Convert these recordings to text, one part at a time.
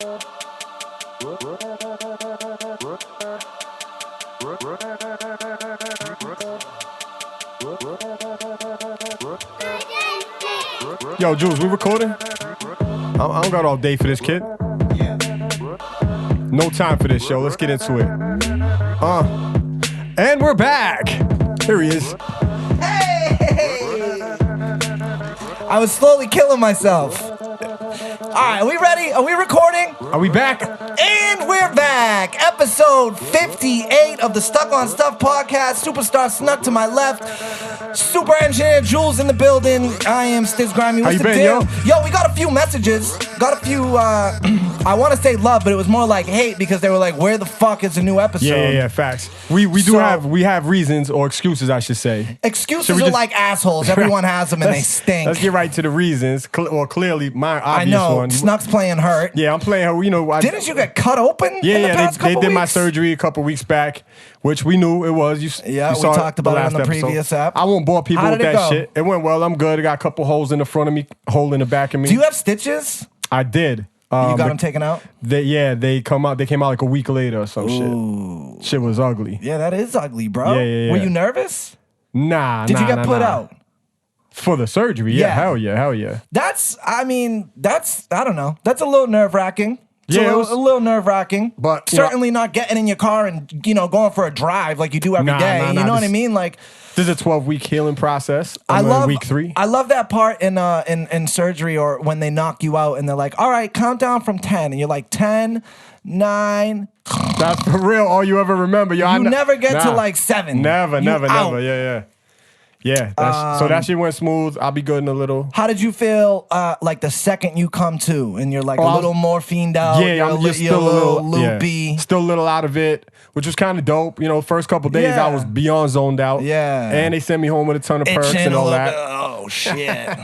Yo, Jules, we recording? I don't got all day for this, kid. No time for this show. Let's get into it. And we're back. Here he is. Hey! I was slowly killing myself. All right, are we ready? Are we recording? Are we back? And we're back. Episode 58 of the Stuck on Stuff podcast. Superstar Snuk to my left. Super engineer Jules in the building. I am Stiz Grimey. What's the deal? Yo, we got a few messages. Got a few, I want to say love, but it was more like hate because they were like, where the fuck is the new episode? Yeah, facts. We have reasons or excuses, I should say. Excuses are like assholes. Everyone has them and they stink. Let's get right to the reasons. Well, clearly, my obvious one. Snuk's playing hurt. Yeah, I'm playing hurt. You know, didn't you get cut open? Yeah, they did my surgery a couple weeks back, which we knew it was. We talked about it on the previous app. I won't bore people with that shit. It went well. I'm good. I got a couple holes in the front of me, hole in the back of me. Do you have stitches? I did. You got them taken out? They came out like a week later or some shit. Shit was ugly. Yeah, that is ugly, bro. Yeah. Were you nervous? Nah. Did you get put out? For the surgery? Yeah, hell yeah. I don't know. That's a little nerve-wracking. It was a little nerve-wracking. But certainly not getting in your car and, going for a drive like you do every day. You know what I mean? Like, this is a 12-week healing process. I'm in week 3. I love that part in surgery or when they knock you out and they're like, all right, count down from 10. And you're like, 10, 9. That's for real all you ever remember. Yo, you never get to like 7. Never. Yeah. Yeah, so that shit went smooth. I'll be good in a little. How did you feel like the second you come to and you're like a little morphined out? Yeah, I'm just still a little loopy. Yeah, still a little out of it, which was kind of dope. First couple days I was beyond zoned out. Yeah. And they sent me home with a ton of perks and all that. Oh, shit.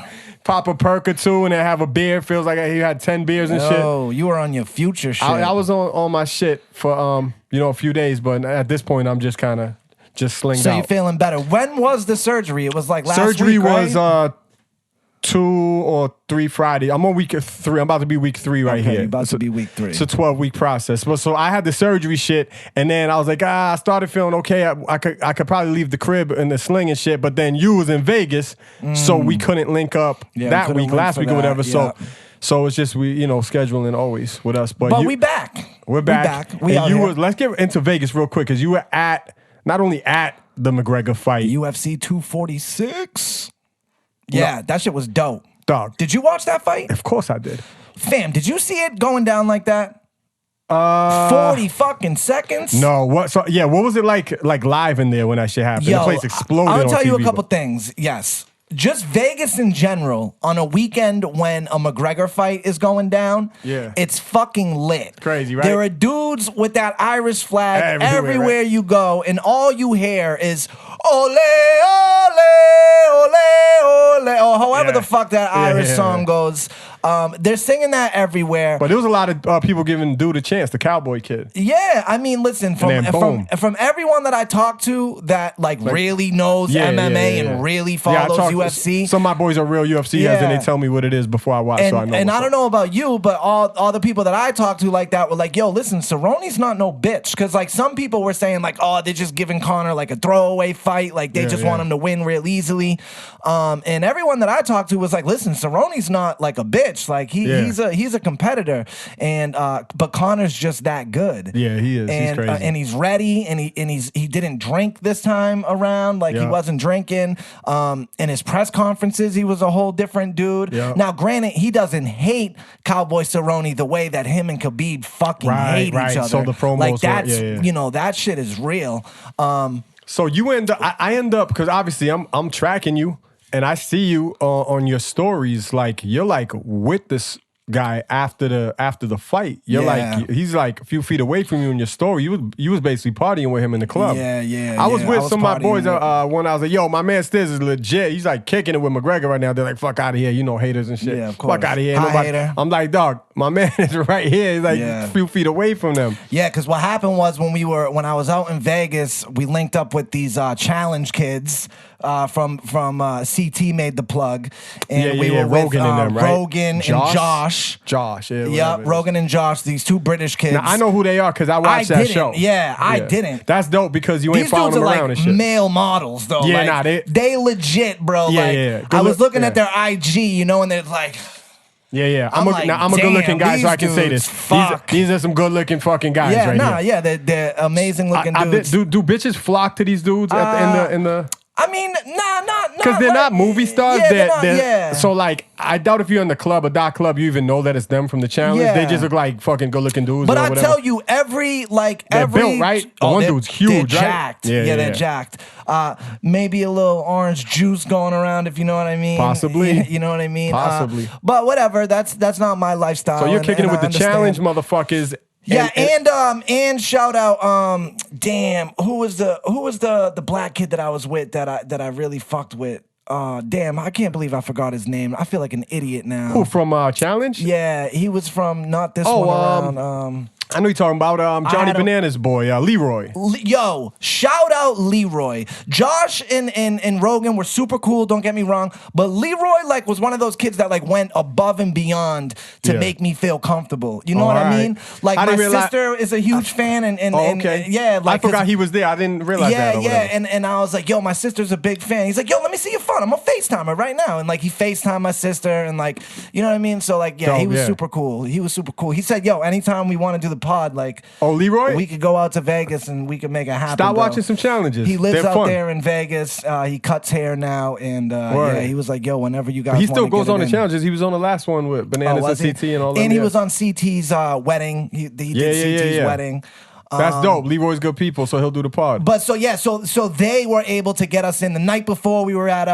Pop a perk or two and then have a beer. Feels like he had 10 beers and shit. Oh, you were on your future shit. I was on my shit for a few days, but at this point I'm just kind of slinged out. So you're feeling better. When was the surgery? It was like last week, surgery right? was 2 or 3 Friday. I'm on week 3. I'm about to be week 3 right here. You're about to be week 3. It's a 12-week process. But so I had the surgery shit, and then I was like, I started feeling okay. I could probably leave the crib in the sling and shit. But then you was in Vegas, so we couldn't link up that week, last week or whatever. Yeah. So it's just we scheduling always with us. But we back. We're back. Let's get into Vegas real quick because you were not only at the McGregor fight. UFC 246. Yeah, that shit was dope. Dog. Did you watch that fight? Of course I did. Fam, did you see it going down like that? 40 fucking seconds? No. What was it like live in there when that shit happened? The place exploded. I'll tell you a couple things. Yes. Just Vegas in general, on a weekend when a McGregor fight is going down, it's fucking lit. Crazy, right? There are dudes with that Irish flag everywhere you go, and all you hear is ole, ole, ole, ole, or however the fuck that Irish song goes. They're singing that everywhere. But there was a lot of people giving dude a chance, the Cowboy kid. Yeah, I mean, listen, from everyone that I talked to that really knows MMA and really follows UFC. Some of my boys are real UFC heads and they tell me what it is before I watch, so I know. And I don't know about you, but all the people that I talked to like that were like, yo, listen, Cerrone's not no bitch. Because like some people were saying like, oh, they're just giving Conor like a throwaway fight. Like they just want him to win real easily. And everyone that I talked to was like, listen, Cerrone's not like a bitch. Like he's a competitor, and but Conor's just that good. Yeah, he is. And, he's crazy, and he's ready, and he didn't drink this time around. Like he wasn't drinking. In his press conferences, he was a whole different dude. Yeah. Now, granted, he doesn't hate Cowboy Cerrone the way that him and Khabib fucking hate each other. So the promos, like that's that shit is real. So you I end up because obviously I'm tracking you. And I see you on your stories, like you're like with this guy after the fight. You're like he's like a few feet away from you in your story. You was basically partying with him in the club. I was with some of my boys when I was like, yo, my man Stiz is legit. He's like kicking it with McGregor right now. They're like, fuck out of here, haters and shit. Yeah, of course. Fuck out of here. Hater. I'm like, dog, my man is right here. He's like a few feet away from them. Yeah, because what happened was when I was out in Vegas, we linked up with these challenge kids. from CT made the plug, and we were with Rogan and them, right? Rogan and Josh. Yeah. Yep, Rogan and Josh, these two British kids. Now, I know who they are because I watched that show. Yeah, I didn't. That's dope because you ain't following them around and shit. These dudes are like male models, though. Yeah, like, they legit, bro. I was looking at their IG, you know, and they're like. Yeah. I'm a good looking guy, so I can say this. These are some good looking fucking guys right here. They're amazing looking dudes. Do bitches flock to these dudes in the? I mean, not because they're not movie stars. Yeah, So like, I doubt if you're in the club, a dark club, you even know that it's them from the challenge. Yeah. They just look like fucking good looking dudes. But or I whatever. tell you, they're built, right? One dude's huge, they're right? Jacked. Yeah, they're jacked. Maybe a little orange juice going around, if you know what I mean. Possibly. You know what I mean. Possibly. But whatever. That's not my lifestyle. So you're kicking it with the challenge, motherfuckers. Yeah, and shout out, damn, who was the black kid that I was with that I really fucked with? Damn, I can't believe I forgot his name. I feel like an idiot now. Who from Challenge? Yeah, he was from not this one around. I know you're talking about Johnny Bananas' boy, Leroy. Yo, shout out Leroy. Josh and Rogan were super cool, don't get me wrong. But Leroy like was one of those kids that like went above and beyond to make me feel comfortable. You know what I mean? Like my sister is a huge fan and yeah, like I forgot he was there. I didn't realize that. Yeah, and I was like, yo, my sister's a big fan. He's like, yo, let me see your phone. I'm gonna FaceTime her right now. And like he FaceTimed my sister and like, you know what I mean? So like, yeah, he was super cool. He was super cool. He said, yo, anytime we want to do the pod, like, Leroy, we could go out to Vegas and we could make it happen. Stop watching some challenges. He lives out there in Vegas. He cuts hair now, and yeah, he was like, "Yo, whenever you guys." He still goes on the challenges. He was on the last one with Bananas and CT and all that. And he was on CT's wedding. He did CT's wedding. That's dope. Leroy's good people, so he'll do the pod. But so yeah, so they were able to get us in. The night before, we were at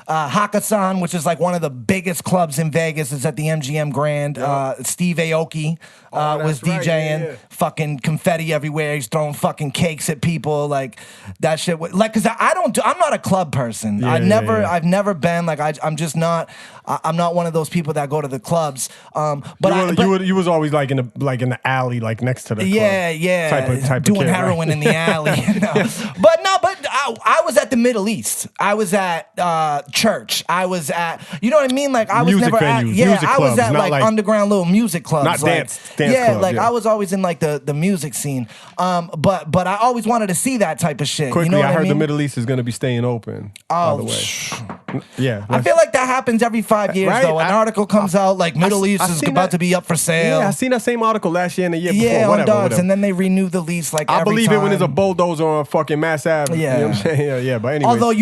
Hakkasan, which is like one of the biggest clubs in Vegas. It's at the MGM Grand. Steve Aoki was DJing. Yeah. Fucking confetti everywhere. He's throwing fucking cakes at people. Like that shit. Like, cause I'm not a club person. I've never been. Like I'm just not. I'm not one of those people that go to the clubs. But you was always like in the alley, like next to the club. Yeah. Type doing of kid, heroin in the alley. But I was at the Middle East. I was at church. I was at, you know what I mean? Like I was music never venues, at, music I clubs, was at like underground little music clubs. Not like, dance clubs. I was always in like the music scene. But I always wanted to see that type of shit. Quickly, you know what I heard mean? the Middle East is going to be staying open. By the way. Yeah. I feel like that happens every 5 years, though. An article comes out like Middle East is about to be up for sale. Yeah, I seen that same article last year and the year before. Yeah, whatever, whatever. And then they renew the lease like every I believe time. it when there's a bulldozer on fucking Mass Ave. Yeah. You know what I'm saying? Yeah, but anyway. Although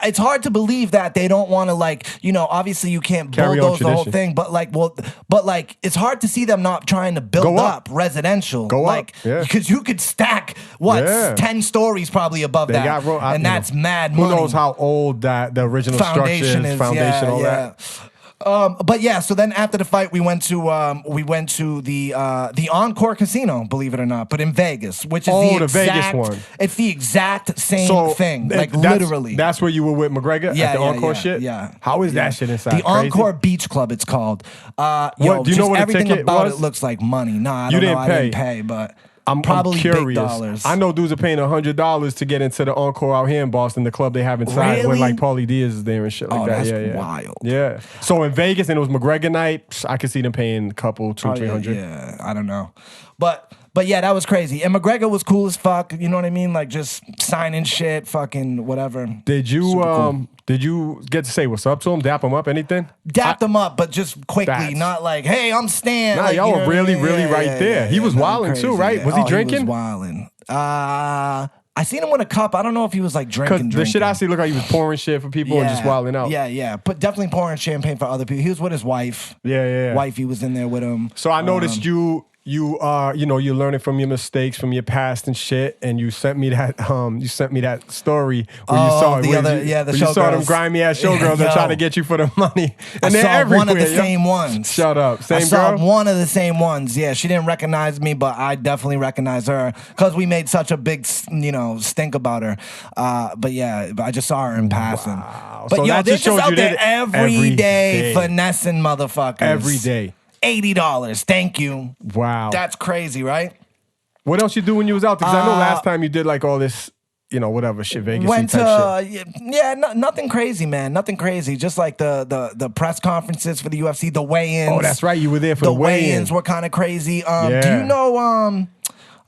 it's hard to believe that they don't want to like, you know, obviously you can't bulldoze the whole thing, but like it's hard to see them not trying to build up residential. Because you could stack 10 stories probably above that. And that's mad money. Who knows how old that the original structure is, foundation, all that. But yeah, so then after the fight, we went to the Encore Casino, believe it or not, but in Vegas, which is the Vegas one. It's the exact same thing, like literally. That's where you were with McGregor at the Encore shit. Yeah. How is that shit inside? The Encore Beach Club, it's called. Do you know what everything ticket about was? it looks like money. Nah, I don't know. I didn't pay, but. I'm curious. Big dollars. I know dudes are paying $100 to get into the Encore out here in Boston, the club they have inside when like Paulie Diaz is there and shit like that. That's wild. Yeah. So in Vegas and it was McGregor night, I could see them paying a couple, $200-$300. Yeah, I don't know. But yeah, that was crazy. And McGregor was cool as fuck. You know what I mean? Like just signing shit, fucking whatever. Did you get to say what's up to him? Dap him up? Anything? Dapped him up, but just quickly, not like, hey, I'm Stan. Nah, like, y'all were really right there. He was wilding too, right? Was he drinking? He was wilding. I seen him with a cup. I don't know if he was like drinking. The shit I see looked like he was pouring shit for people and just wilding out. Yeah. But definitely pouring champagne for other people. He was with his wife. Yeah. Wifey was in there with him. So I noticed you're learning from your mistakes from your past and shit, and you sent me that story where you saw you saw them grimy ass showgirls that try to get you for the money, and they're everywhere. One of the same ones. Shut up, same I saw girl? one of the same ones. Yeah, she didn't recognize me, but I definitely recognize her because we made such a big stink about her. But I just saw her in passing. Wow. But so they're just out there every day finessing motherfuckers every day. $80. Thank you. Wow. That's crazy, right? What else you do when you was out there? Because I know last time you did like all this whatever shit, Vegas Went type to shit. nothing crazy, man. Nothing crazy. Just like the press conferences for the UFC, the weigh-ins. Oh, that's right. You were there for the weigh-ins. Were kind of crazy. Do you know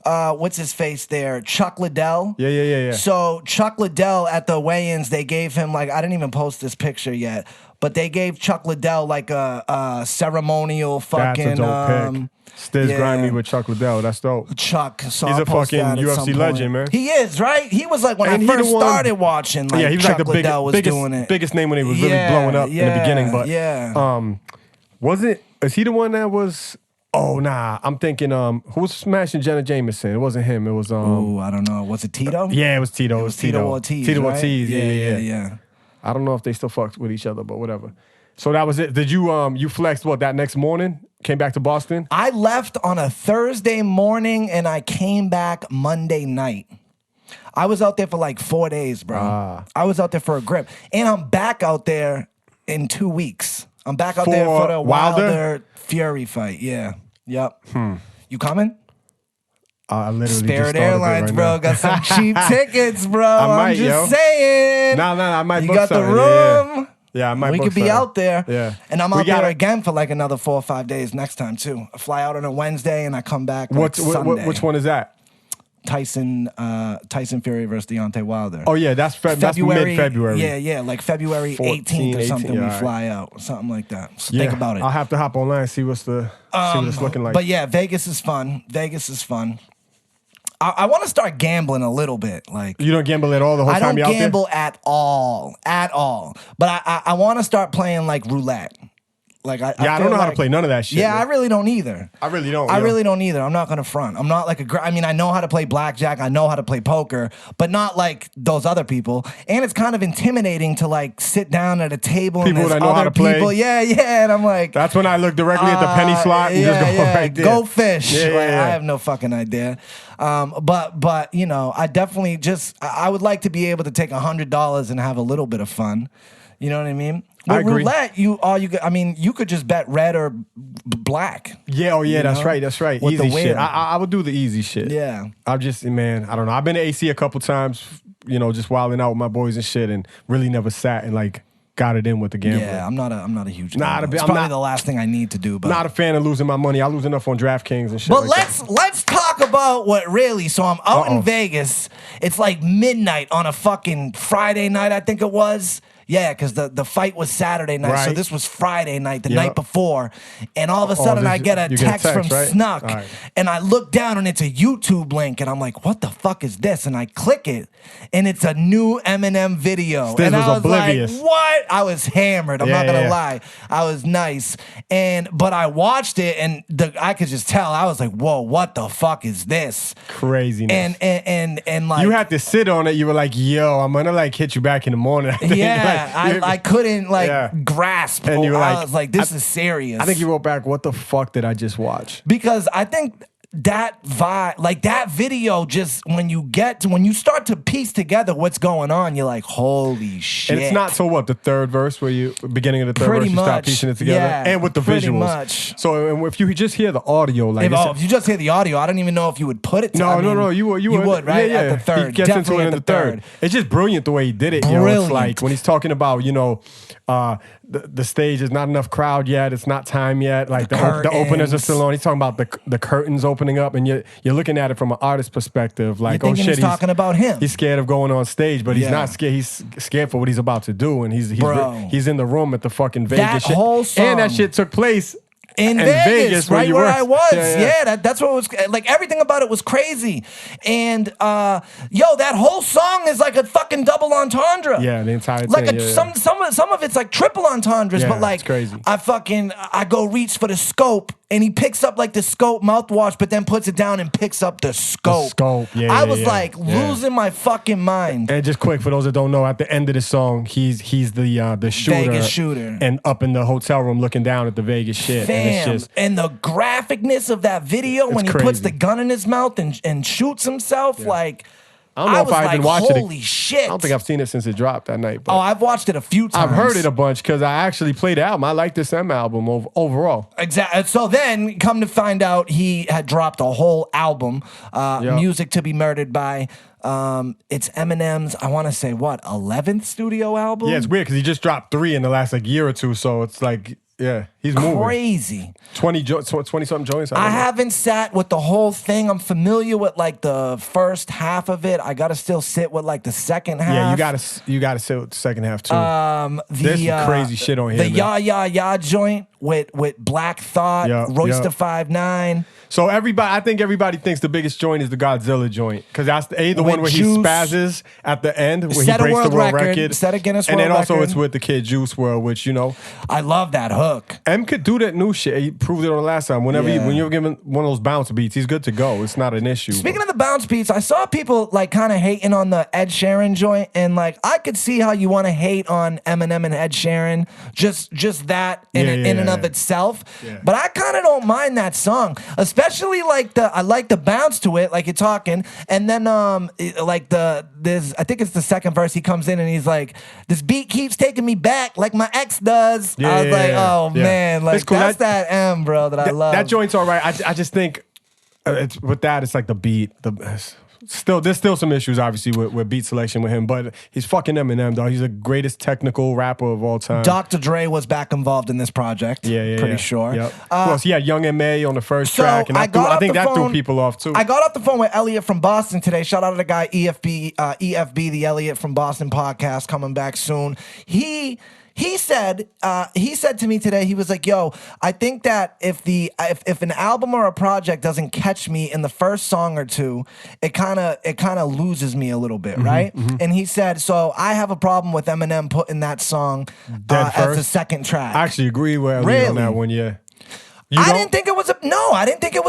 what's his face there? Chuck Liddell. Yeah. So Chuck Liddell at the weigh-ins, they gave him I didn't even post this picture yet, but they gave Chuck Liddell a ceremonial fucking. That's a dope pic. Stiz Grimey with Chuck Liddell. That's dope. Chuck. So he's I'll a fucking UFC legend, man. He is, right? He was when I first started watching. He was Chuck the Liddell was doing it. biggest name when he was really blowing up in the beginning. But is he the one that was? Oh nah, I'm thinking who was smashing Jenna Jameson? It wasn't him. It was I don't know. Was it Tito? Yeah, it was Tito. It was Tito Ortiz. Tito right? Ortiz. Yeah. I don't know if they still fucked with each other, but whatever. So that was it. Did you flexed that next morning? Came back to Boston? I left on a Thursday morning and I came back Monday night. I was out there for 4 days, bro. I was out there for a grip. And I'm back out there in 2 weeks. I'm back out there for the Wilder Fury fight. Yeah. Yep. You coming? I literally Spirit just Airlines, right bro. now. Got some cheap tickets, bro. I'm just saying. No, I might you book got the something. room. Yeah, I might we book could be something. out there. Yeah. And I'm out there again for another 4 or 5 days next time, too. I fly out on a Wednesday and I come back Sunday. Which one is that? Tyson Fury versus Deontay Wilder. Oh, yeah, that's mid-February. Yeah, February 18th or something. We fly out, something like that. So think about it. I'll have to hop online and see what it's looking like. But yeah, Vegas is fun. I want to start gambling a little bit. You don't gamble at all the whole time you're out there? I don't gamble at all. But I want to start playing roulette. I don't know how to play none of that shit. Yeah, man. I really don't either. I really don't. Really don't either. I'm not gonna front. I'm not I know how to play blackjack. I know how to play poker, but not like those other people. And it's kind of intimidating to sit down at a table people and there's that know other how to play. people. Yeah, and I'm like. That's when I look directly at the penny slot and just go right there. Go fish. Yeah. I have no fucking idea. But I definitely I would like to be able to take $100 and have a little bit of fun. You know what I mean? With I agree. roulette, you could just bet red or black. Yeah, that's right. With easy the win. shit. I would do the easy shit. Yeah. I don't know. I've been to AC a couple times, just wilding out with my boys and shit, and really never sat and got it in with the gambling. Yeah, I'm not a huge Nah, gambler. It's probably the last thing I need to do. But not a fan of losing my money. I lose enough on DraftKings and shit. But let's talk about what really. So I'm out in Vegas. It's midnight on a fucking Friday night, I think it was. Yeah, because the fight was Saturday night, so this was Friday night, the night before. And all of a sudden, I get a text from Snuk, and I look down, and it's a YouTube link, and I'm like, what the fuck is this? And I click it, and it's a new Eminem video. Stiz and was I was oblivious. like, what? I was hammered. I'm not going to lie. I was nice. But I watched it, and I could just tell. I was like, whoa, what the fuck is this? Craziness. And you had to sit on it. You were like, yo, I'm going to hit you back in the morning. Yeah. I couldn't grasp. And you were I was like, this is serious. I think you wrote back, what the fuck did I just watch? Because I think that vibe, that video, just when you start to piece together what's going on, you're like, holy shit. And it's not the third verse beginning of the third verse, you start piecing it together, and with the visuals. Much. So if you just hear the audio, if you just hear the audio, I don't even know if you would put it. No, you would, right? Yeah. At the third, he gets into it in the third. It's just brilliant the way he did it. It's like when he's talking about, the stage is not enough crowd yet. It's not time yet. The openers are still on. He's talking about the curtains opening up, and you're looking at it from an artist perspective. He's talking about him. He's scared of going on stage, but he's not scared. He's scared for what he's about to do, and he's in the room at the fucking Vegas. That whole song, and that shit took place in Vegas, right where I was. Yeah. That's what it was everything about it was crazy. And that whole song is like a fucking double entendre. Yeah, the entire thing. Some of it's like triple entendres, but it's crazy. I go reach for the scope, and he picks up the scope mouthwash, but then puts it down and picks up the scope. I was losing my fucking mind. And just quick, for those that don't know, at the end of the song, he's the shooter, Vegas shooter, and up in the hotel room looking down at the Vegas shit. And the graphicness of that video when he puts the gun in his mouth and shoots himself, I don't know if I even watched it. Holy shit. I don't think I've seen it since it dropped that night. But I've watched it a few times. I've heard it a bunch because I actually played the album. I like this M album overall. Exactly. So then, come to find out, he had dropped a whole album, Music to Be Murdered By. It's Eminem's, I want to say, 11th studio album? Yeah, it's weird because he just dropped 3 in the last year or two. So it's like, yeah, he's moving. Crazy. 20-something joints. I haven't sat with the whole thing. I'm familiar with like the first half of it. I gotta still sit with like the second half. Yeah, you gotta sit with the second half too. There's some crazy shit on here. The Ya Ya Ya joint with Black Thought, Royce the 5'9". So I think everybody thinks the biggest joint is the Godzilla joint because that's the one where he spazzes at the end where he breaks the world record. Set a Guinness World Record. And then also record. it's with the kid Juice WRLD, which I love that hook. M could do that new shit. He proved it on the last time. When you're given one of those bounce beats, he's good to go. It's not an issue. Speaking of the bounce beats, I saw people like kind of hating on the Ed Sheeran joint, and like I could see how you want to hate on Eminem and Ed Sheeran, just that in and of itself. Yeah. But I kind of don't mind that song, especially like I like the bounce to it, like you're talking, and then like there's I think it's the second verse. He comes in and he's like, "This beat keeps taking me back like my ex does." I was like, "Oh man, like cool. That's that M, bro, that I love." That joint's all right. I just think it's like the beat. There's still some issues, obviously, with beat selection with him, but he's fucking Eminem, dog. He's the greatest technical rapper of all time. Dr. Dre was back involved in this project. Pretty sure. Yep. Well, he had Young M.A. on the first track, and I think that threw people off too. I got off the phone with Elliot from Boston today. Shout out to the guy EFB, the Elliot from Boston podcast, coming back soon. He said to me today, he was like, "Yo, I think that if an album or a project doesn't catch me in the first song or two, it kind of loses me a little bit, right?" Mm-hmm. And he said, "So I have a problem with Eminem putting that song as the second track." I actually agree with Elliot on that one. Yeah. I didn't think it was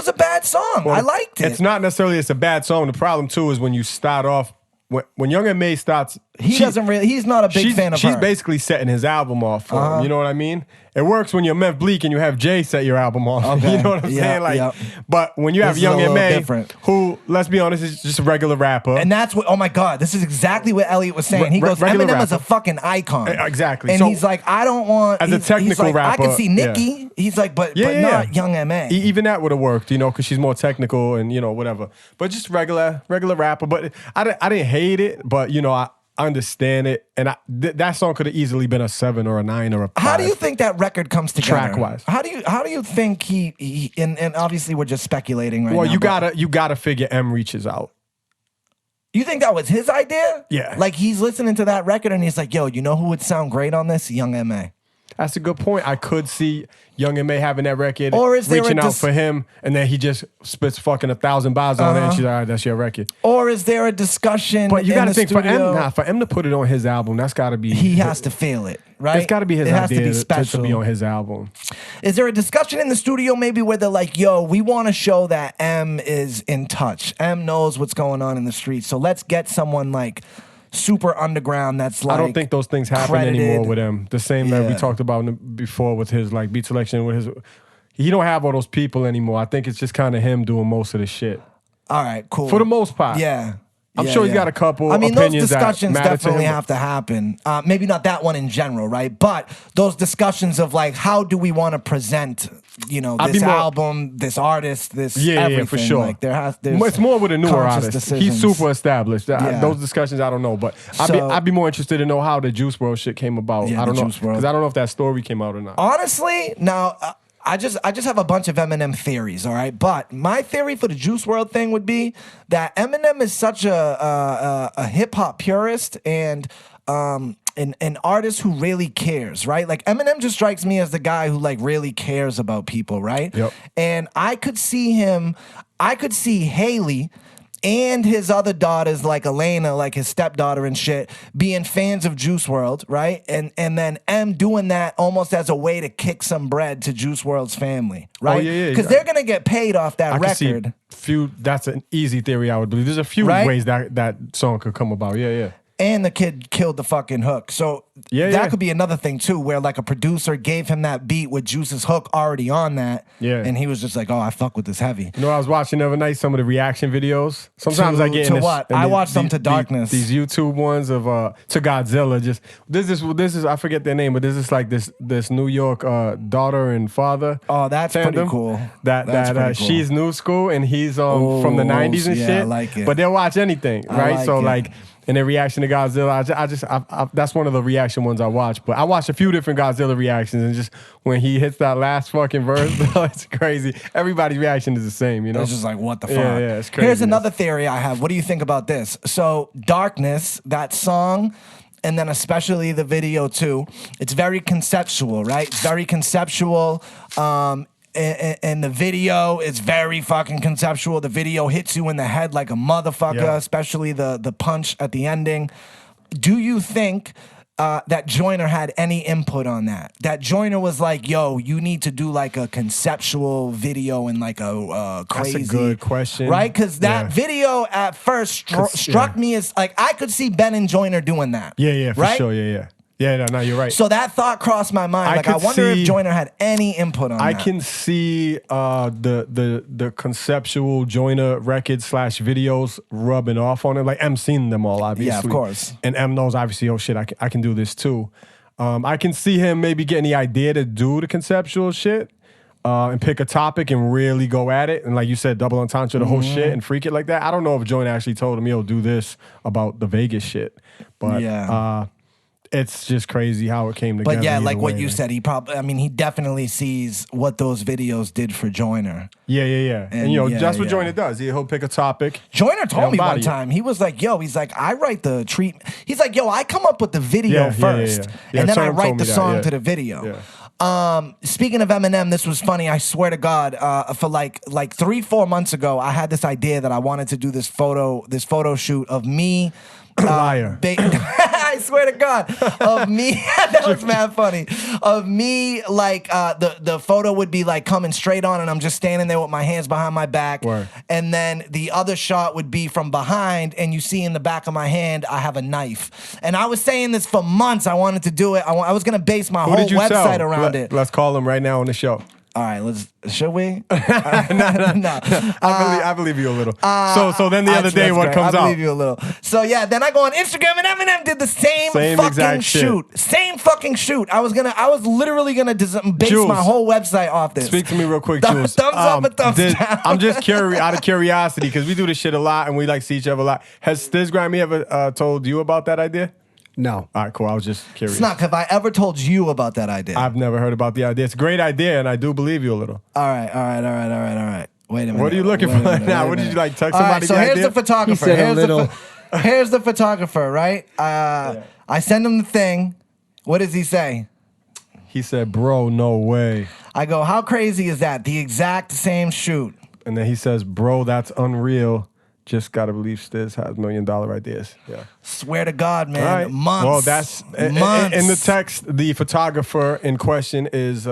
a bad song. Well, I liked it. It's not necessarily a bad song. The problem too is when you start off. When Young M.A. starts, he's not a big fan of her. She's basically setting his album off for him. You know what I mean? It works when you're Meth Bleak and you have Jay set your album off. Okay. You know what I'm saying? Like, but when you have Young M.A., who, let's be honest, is just a regular rapper. And that's what, oh my God, this is exactly what Elliot was saying. He goes, Eminem is a fucking icon. Exactly. And so, he's like, I don't want... As a technical rapper... I can see Nicki. He's like, but not Young M.A. Even that would have worked, because she's more technical and, whatever. But just regular rapper. But I didn't hate it, but, I understand it, and that song could have easily been a 7 or a 9 or a 5. How do you think that record comes together? Track-wise. How do you think he and obviously we're just speculating right now. Well, you gotta figure M reaches out. You think that was his idea? Yeah. Like he's listening to that record and he's like, "Yo, you know who would sound great on this? Young M.A." That's a good point. I could see Young M.A. having that record, or is reaching out for him, and then he just spits fucking 1,000 bars on it, and she's like, "All right, that's your record." Or is there a discussion? But you got to think studio? for M to put it on his album, that's got to be. He has to feel it, right? It's got to be his idea to be special to be on his album. Is there a discussion in the studio maybe where they're like, "Yo, we want to show that M is in touch. M knows what's going on in the streets, so let's get someone like." Super underground. That's like I don't think those things happen anymore with him. The same that we talked about before with his like beat selection. He don't have all those people anymore. I think it's just kind of him doing most of the shit. All right, cool. For the most part, yeah. I'm sure he's got a couple. I mean, opinions those discussions that definitely have to happen. Maybe not that one in general, right? But those discussions of like, how do we want to present, this album, this artist, this everything. Yeah, for sure. Like it's more with a newer artist. Decisions. He's super established. Those discussions, I don't know, but I'd be more interested to know how the Juice WRLD shit came about. I don't know because I don't know if that story came out or not. Honestly, now. I just have a bunch of Eminem theories, all right? But my theory for the Juice WRLD thing would be that Eminem is such a hip-hop purist and an artist who really cares, right? Like Eminem just strikes me as the guy who like really cares about people, right? Yep. And I could see Haley and his other daughters, like Elena, like his stepdaughter and shit, being fans of Juice WRLD, right? And then M doing that almost as a way to kick some bread to Juice WRLD's family, right? Oh, yeah. Because they're gonna get paid off that record. That's an easy theory, I would believe. There's a few ways that song could come about. Yeah. and the kid killed the fucking hook. So that could be another thing too, where like a producer gave him that beat with Juice's hook already on that, and he was just like, "Oh, I fuck with this heavy." You know, I was watching the other night some of the reaction videos. Sometimes I get to what I watched some to Darkness. These YouTube ones of to Godzilla. Just this is I forget their name, but this is like this New York daughter and father. Oh, that's tandem. pretty cool. That's pretty cool. She's new school and he's from the 90s and shit. I like it. But they'll watch anything, right? So like. And their reaction to Godzilla, I that's one of the reaction ones I watch. But I watched a few different Godzilla reactions, and just when he hits that last fucking verse, it's crazy. Everybody's reaction is the same, you know? It's just like, what the fuck? Yeah, it's crazy. Here's another theory I have. What do you think about this? So, Darkness, that song, and then especially the video too, it's very conceptual, right? It's very conceptual. And the video is very fucking conceptual. The video hits you in the head like a motherfucker, especially the punch at the ending. Do you think that Joyner had any input on that? That Joyner was like, yo, you need to do like a conceptual video and like a crazy. That's a good question. Right? Because that video at first struck me as like, I could see Ben and Joyner doing that. Yeah, for right? sure, yeah. Yeah, no, you're right. So that thought crossed my mind. I wonder if Joyner had any input on that. I can see the conceptual Joyner records / videos rubbing off on it. Like M seen them all, obviously. Yeah, of course. And M knows obviously, oh shit, I can do this too. I can see him maybe getting the idea to do the conceptual shit and pick a topic and really go at it. And like you said, double entendre the whole shit and freak it like that. I don't know if Joyner actually told him, yo, do this about the Vegas shit. But it's just crazy how it came together. But yeah, like what you said, he definitely sees what those videos did for Joyner. Yeah. And you know, that's what Joyner does. He'll pick a topic. Joyner told me one time, he was like, yo, he's like, I write the treat. He's like, yo, I come up with the video first. And then I write the song to the video. Speaking of Eminem, this was funny. I swear to God, for like 3-4 months ago, I had this idea that I wanted to do this photo shoot of me. Liar. I swear to God, of me. That was mad funny. Of me, like the photo would be like coming straight on, and I'm just standing there with my hands behind my back. Word. And then the other shot would be from behind, and you see in the back of my hand, I have a knife. And I was saying this for months. I wanted to do it. I was gonna base my whole website around it. Let's call him right now on the show. All right, should we? No. I believe you a little. So then the other day, what comes out? I believe you a little. So yeah, then I go on Instagram and Eminem did the same fucking shoot. Shit. Same fucking shoot. I was literally gonna base Jules, my whole website off this. Speak to me real quick, Jules. Thumbs up and thumbs down. I'm just curious, out of curiosity, because we do this shit a lot and we like see each other a lot. Has Stiz Grimey ever told you about that idea? No. All right, cool. I was just curious. Snuk, have I ever told you about that idea? I've never heard about the idea. It's a great idea, and I do believe you a little. All right. Wait a minute. What are you looking for now? What did you like text somebody? So here's the photographer. Here's the photographer, right? I send him the thing. What does he say? He said, bro, no way. I go, how crazy is that? The exact same shoot. And then he says, bro, that's unreal. Just gotta believe Stiz has $1 million ideas. Yeah. Swear to God, man. Right. Months. Well, that's months. In the text. The photographer in question is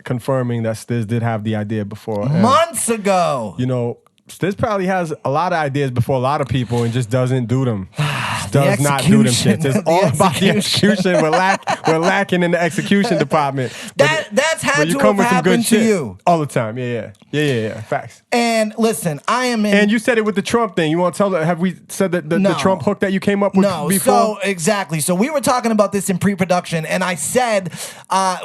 confirming that Stiz did have the idea before. Months ago. You know, Stiz probably has a lot of ideas before a lot of people and just doesn't do them. Does not do them shit. It's all about the execution. We're lacking in the execution department. That's had to have happened to you all the time. Yeah. Facts. And listen, I am in. And you said it with the Trump thing. You want to tell? Have we said that the Trump hook that you came up with before? So exactly. So we were talking about this in pre-production, and I said, I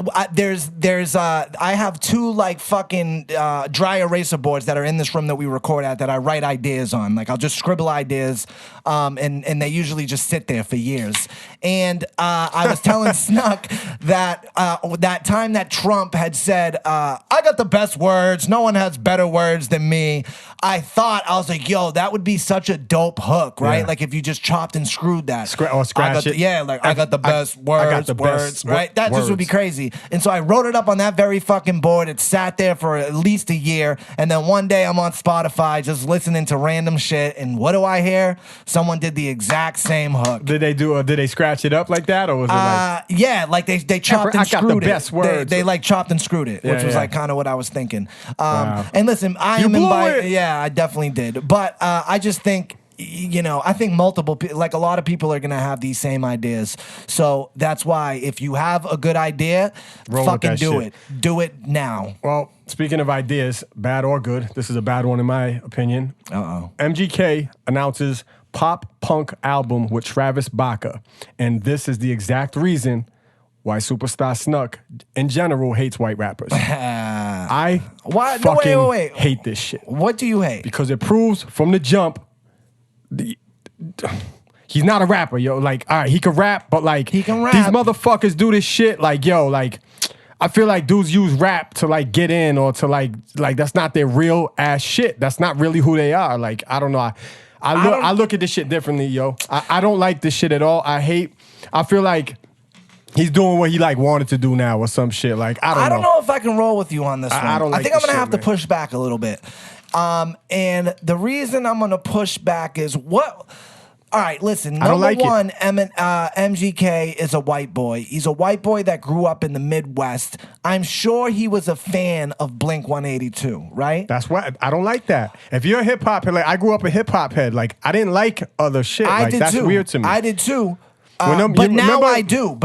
have 2 like fucking dry eraser boards that are in this room that we record at that I write ideas on. Like I'll just scribble ideas, and they usually just sit there for years. And I was telling Snuk that that time that Trump had said, I got the best words, no one has better words than me. I was like, yo, that would be such a dope hook, right? Yeah. Like if you just chopped and screwed that. Scratch it. Yeah, like I got the best words, right? That words. just would be crazy. And so I wrote it up on that very fucking board. It sat there for at least a year. And then one day I'm on Spotify just listening to random shit. And what do I hear? Someone did the exact same hook. Did they scratch it up like that? Or was it like... Yeah, like they chopped and screwed it. I got the best words. They like chopped and screwed it, which was like kind of what I was thinking. Wow. And listen, I definitely did. But I just think, you know, I think like a lot of people are gonna have these same ideas. So that's why if you have a good idea, fucking do it. Do it now. Well, speaking of ideas, bad or good, this is a bad one in my opinion. MGK announces pop punk album with Travis Barker, and this is the exact reason why Superstah Snuk in general hates white rappers. I fucking hate this shit. What do you hate? Because it proves from the jump he's not a rapper, yo. Like, all right, he can rap, but like he can rap. These motherfuckers do this shit, like, yo, like I feel like dudes use rap to like get in or to like that's not their real ass shit. That's not really who they are. Like, I don't know. I look at this shit differently, yo. I don't like this shit at all. I feel like he's doing what he like wanted to do now or some shit. Like, I don't know if I can roll with you on this one. I think I'm gonna have to push back a little bit. And the reason I'm gonna push back is what. All right, listen. Number one, MGK is a white boy. He's a white boy that grew up in the Midwest. I'm sure he was a fan of Blink 182, right? That's what I don't like that. If you're a hip hop head, like I grew up a hip hop head, like I didn't like other shit. That's weird to me. I did too. But now I do.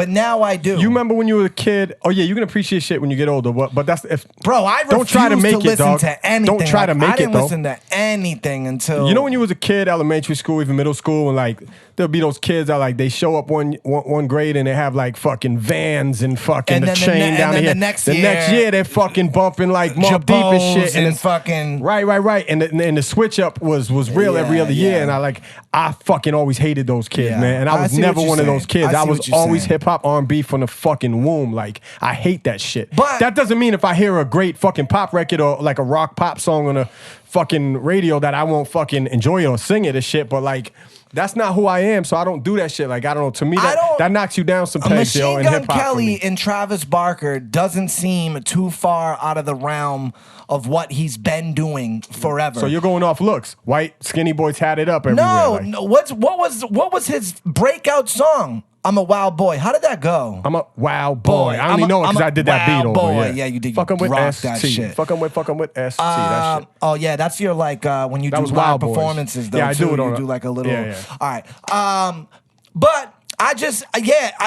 You remember when you were a kid? Oh yeah, you can appreciate shit when you get older. But that's bro. I don't try to make it, dog. To anything. Don't try to make it. I didn't listen to anything until you know when you was a kid, elementary school, even middle school, and like there'll be those kids that like they show up one grade and they have like fucking vans and fucking the chain down here. The next year they're fucking bumping like Mobb Deep and shit and fucking right. And the switch up was real every other year, and I fucking always hated those kids, man. And I was never one of those kids. I was always hip hop R&B from the fucking womb. Like I hate that shit. But that doesn't mean if I hear a great fucking pop record or like a rock pop song on a fucking radio that I won't fucking enjoy it or sing it and shit. But like that's not who I am, so I don't do that shit. Like I don't know. To me, that knocks you down some pegs, yo. In hip hop, Kelly and Travis Barker doesn't seem too far out of the realm of what he's been doing forever. So you're going off looks. White skinny boy tatted up everywhere. No. What was his breakout song? I'm a wild boy. How did that go? I'm a wild boy. I only know it because I did that beat over. Yeah, you did. Fucking with rock ST. That shit. Fucking with ST. That shit. Oh yeah, that's your like when you do live performances though. Yeah, I do it on. You do like a little. Yeah. All right. But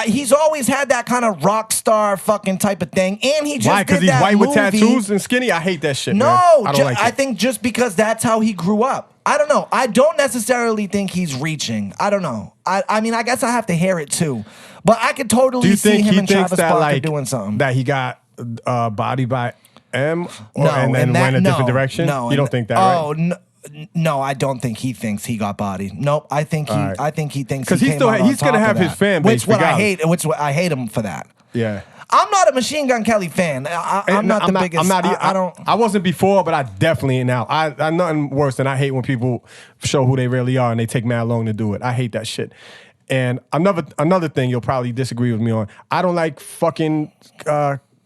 he's always had that kind of rock star fucking type of thing, and he just why? Because he's white with tattoos and skinny. I hate that shit. No, man. I don't like it. I think just because that's how he grew up. I don't know. I don't necessarily think he's reaching. I don't know. I mean, I guess I have to hear it too, but I could totally see him and Travis Barker doing something. That he got bodied by M, and then went a different direction. No, you don't think that? Oh no. No, I don't think he thinks he got bodied. Nope, I think he thinks because he's gonna have his fan base. Which I hate him for that. Yeah. I'm not a Machine Gun Kelly fan. I'm not the biggest. I wasn't before, but I definitely now. I'm nothing worse than I hate when people show who they really are and they take mad long to do it. I hate that shit. And another thing you'll probably disagree with me on. I don't like fucking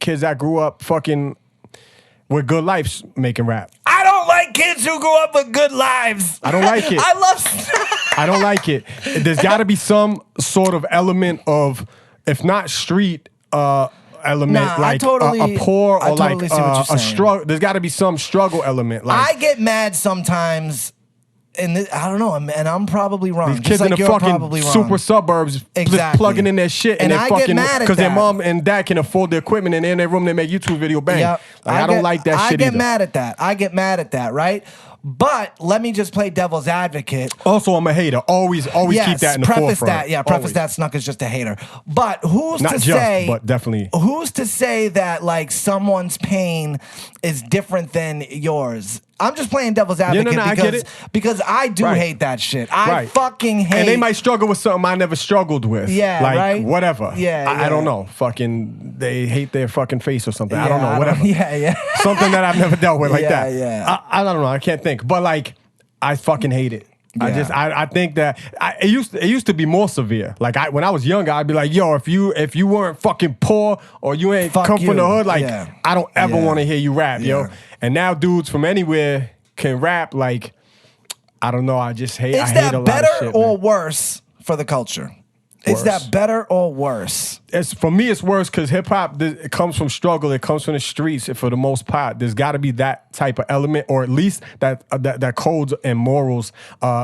kids that grew up fucking with good lives making rap. I don't like kids who grew up with good lives. I don't like it. I don't like it. There's got to be some sort of element of, if not street element, like a poor or like a struggle. There's got to be some struggle element. Like I get mad sometimes. And I don't know, and I'm probably wrong. These kids in the fucking super suburbs just plugging in their shit and they're fucking because their mom and dad can afford the equipment and they're in their room they make YouTube video bang. Yep. Like, I don't like that shit either. I get mad at that, right? But let me just play devil's advocate. Also, I'm a hater. Always keep that in the forefront. Preface that Snuk is just a hater. But but definitely. Who's to say that like someone's pain is different than yours? I'm just playing devil's advocate because I do hate that shit. I fucking hate. And they might struggle with something I never struggled with. Yeah, like whatever. Yeah, I don't know. Fucking, they hate their fucking face or something. I don't know. Whatever. Yeah. Something that I've never dealt with like that. Yeah. I don't know. I can't think. But like, I fucking hate it. Yeah. I think that it used to be more severe. Like when I was younger, I'd be like, yo, if you weren't fucking poor or you ain't come from the hood, like I don't ever want to hear you rap, yo. And now dudes from anywhere can rap. Like I don't know. I just hate. Is that better or worse for the culture? Is that better or worse? For me, it's worse because hip hop it comes from struggle. It comes from the streets. And for the most part, there's got to be that type of element, or at least that codes and morals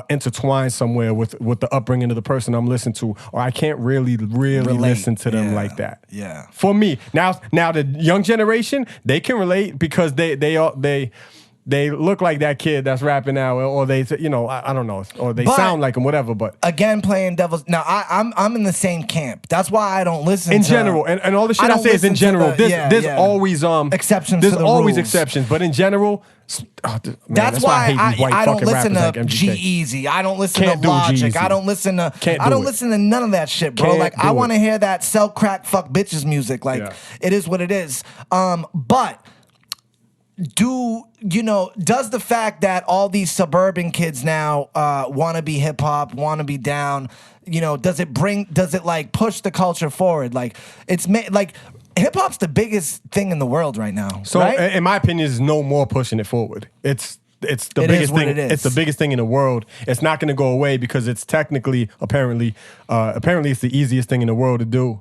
intertwine somewhere with the upbringing of the person I'm listening to, or I can't really listen to them like that. Yeah. For me, now the young generation, they can relate because they look like that kid that's rapping now, or they, I don't know, or they sound like him, whatever. But again, playing devil's. Now, I'm in the same camp. That's why I don't listen. In general, and all the shit I say is in general. There's always exceptions. There's to the always rules. exceptions, but in general, that's why I hate these white I don't fucking listen rappers to like MGK. G-Eazy. I don't listen Can't to do Logic. G-Eazy. I don't listen to. I don't listen to none of that shit, bro. Can't I do want to it. hear that sell crack, fuck bitches music. It is what it is. But. Does the fact that all these suburban kids now want to be hip hop, want to be down, does it like push the culture forward? Like hip hop's the biggest thing in the world right now. So right? in my opinion, is no more pushing it forward. It's the biggest thing. It's the biggest thing in the world. It's not going to go away because it's technically, apparently, it's the easiest thing in the world to do.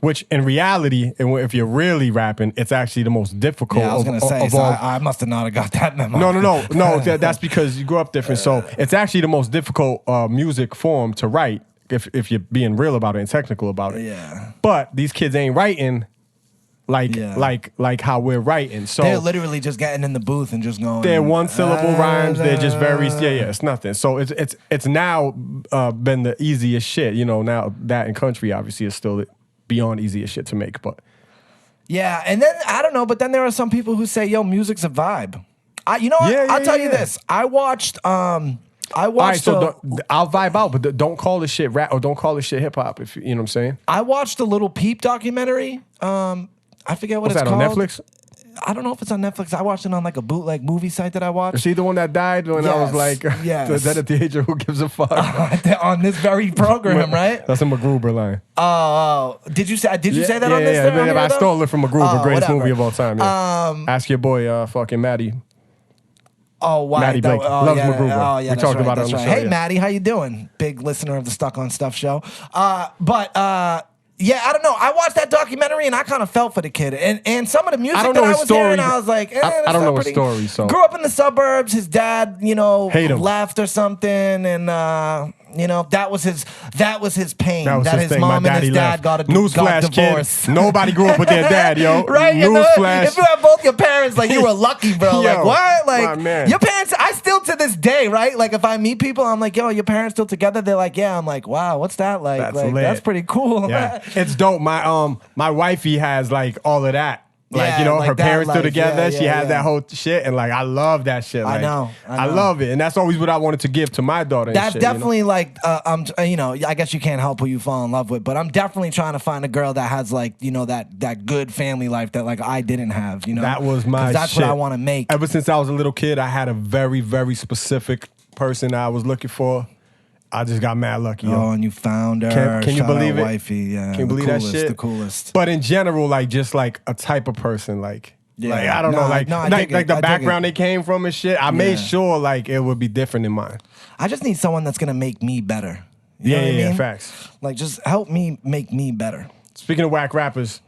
Which in reality, if you're really rapping, it's actually the most difficult. Yeah, I was gonna say. So I must have not got that memo. No. That's because you grew up different. So it's actually the most difficult music form to write if you're being real about it and technical about it. Yeah. But these kids ain't writing like how we're writing. So they're literally just getting in the booth and just going. They're one syllable rhymes. They're just very it's nothing. So it's now been the easiest shit. Now that in country obviously is still beyond easiest shit to make, but yeah, and then I don't know, but then there are some people who say, "Yo, music's a vibe." I'll tell you this. I watched. All right, so I'll vibe out, but don't call this shit rap or don't call this shit hip hop. If you know what I'm saying. I watched the Little Peep documentary. I forget what it's called. What's that on Netflix? I don't know if it's on Netflix. I watched it on like a bootleg movie site that I watched. Is he the one that died when I was like, yes. That at the age of who gives a fuck? On this very program, right? That's a MacGruber line. Oh, did you say that on this? Yeah, I stole it from MacGruber, greatest whatever. movie of all time. Yeah. Ask your boy, fucking Maddie. Oh, why? Maddie Blake loves MacGruber. Oh, yeah, we talked about it on the show. Hey, Maddie, how you doing? Big listener of the Stuck on Stuff show. Yeah, I don't know. I watched that documentary and I kind of felt for the kid. And some of the music that I was hearing, I was like, I don't know his story. So grew up in the suburbs. His dad, hate him. left or something, and that was his pain. That his mom and his dad got divorced. Kid. Nobody grew up with their dad, yo. Right? Newsflash. If you have both your parents, like you were lucky, bro. Yo, like what? Like my man. your parents. I still to this day, right? Like if I meet people, I'm like, yo, your parents still together? They're like, yeah. I'm like, wow, what's that like? That's pretty cool. Yeah. It's dope. My wifey has like all of that. Like, her parents still together. She has that whole shit. And like, I love that shit. Like, I know. I love it. And that's always what I wanted to give to my daughter. That's shit, definitely like, I guess you can't help who you fall in love with, but I'm definitely trying to find a girl that has like, that good family life that like I didn't have, That was my that's shit. what I want to make. Ever since I was a little kid, I had a very, very specific person I was looking for. I just got mad lucky, yo. Oh, and you found her. Can you believe it? Wifey. Yeah, can you believe that shit? The coolest. But in general, like just like a type of person, like I don't know, like the background they came from and shit. I made sure like it would be different than mine. I just need someone that's gonna make me better. You know what I mean? Facts. Like just help me make me better. Speaking of whack rappers.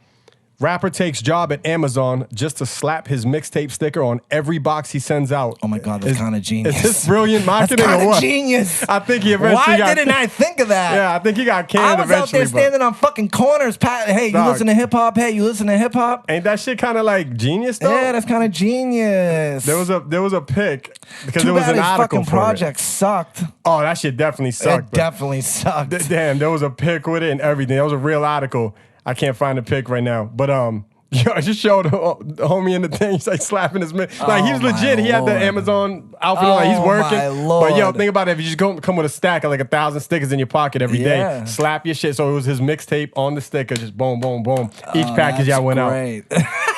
Rapper takes job at Amazon just to slap his mixtape sticker on every box he sends out. Oh my God, that's kind of genius. Is this brilliant marketing or what? Genius. I think he eventually Why didn't I think of that? Yeah, I think he got canned eventually. I was out there standing on fucking corners. Hey, you listen to hip hop? Hey, you listen to hip hop? Ain't that shit kind of like genius though? Yeah, that's kind of genius. There was a pic because there was an article fucking project sucked. Oh, that shit definitely sucked. It definitely sucked. Damn, there was a pic with it and everything. That was a real article. I can't find the pic right now, but yo, I just showed the homie in the thing. He's like slapping his man. Like he was legit. He had the Amazon outfit on. Like, he's working. My Lord. But yo, think about it. If you just come with a stack of like 1,000 stickers in your pocket every day, slap your shit. So it was his mixtape on the sticker. Just boom, boom, boom. Each package y'all went out.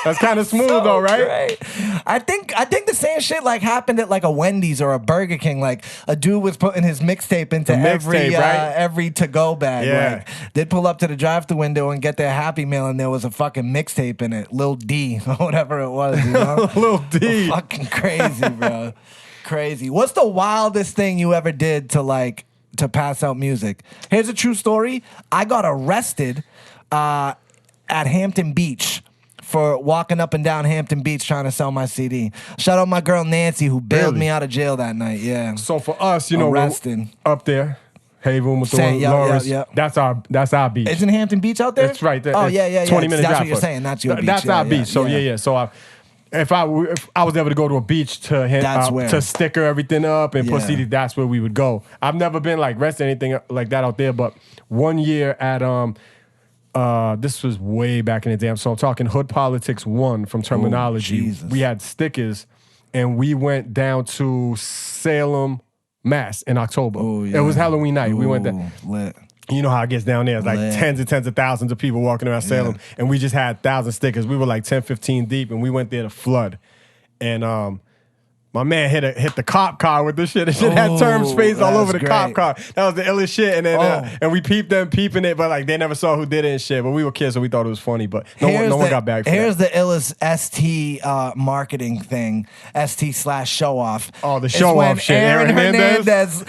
That's kind of smooth though, right? Great. I think the same shit like happened at like a Wendy's or a Burger King. Like a dude was putting his mixtape into every to-go bag. Yeah. Like they'd pull up to the drive-thru window and get their Happy Meal, and there was a fucking mixtape in it, Lil D or whatever it was. You know? Lil D, fucking crazy, bro. Crazy. What's the wildest thing you ever did to to pass out music. Here's a true story. I got arrested at Hampton Beach for walking up and down Hampton Beach trying to sell my CD. Shout out my girl Nancy who bailed me out of jail that night. Yeah. So for us, you know, arrested up there, Haven with Lawrence. That's our beach. Isn't Hampton Beach out there? It's right there. Oh yeah. 20 minutes. That's what you're saying. That's your beach. That's our beach. So yeah. So if I was able to go to a beach to sticker everything up and put CDs, that's where we would go. I've never been like arrested or anything like that out there, but one year at this was way back in the day. So I'm talking Hood Politics 1 from Terminology. We had stickers, and we went down to Salem, Mass in October. It was Halloween night. We went there. Lit. You know how it gets down there. It's like tens and tens of thousands of people walking around Salem, and we just had 1,000 stickers. We were like 10, 15 deep, and we went there to flood. And my man hit the cop car with this shit. The shit had term space all over the cop car. That was the illest shit. And then and we peeped them peeping it, but like they never saw who did it and shit. But we were kids, so we thought it was funny. But no one got back. Here's the illest ST marketing thing. ST/show off. Oh, the show off shit. Aaron Hernandez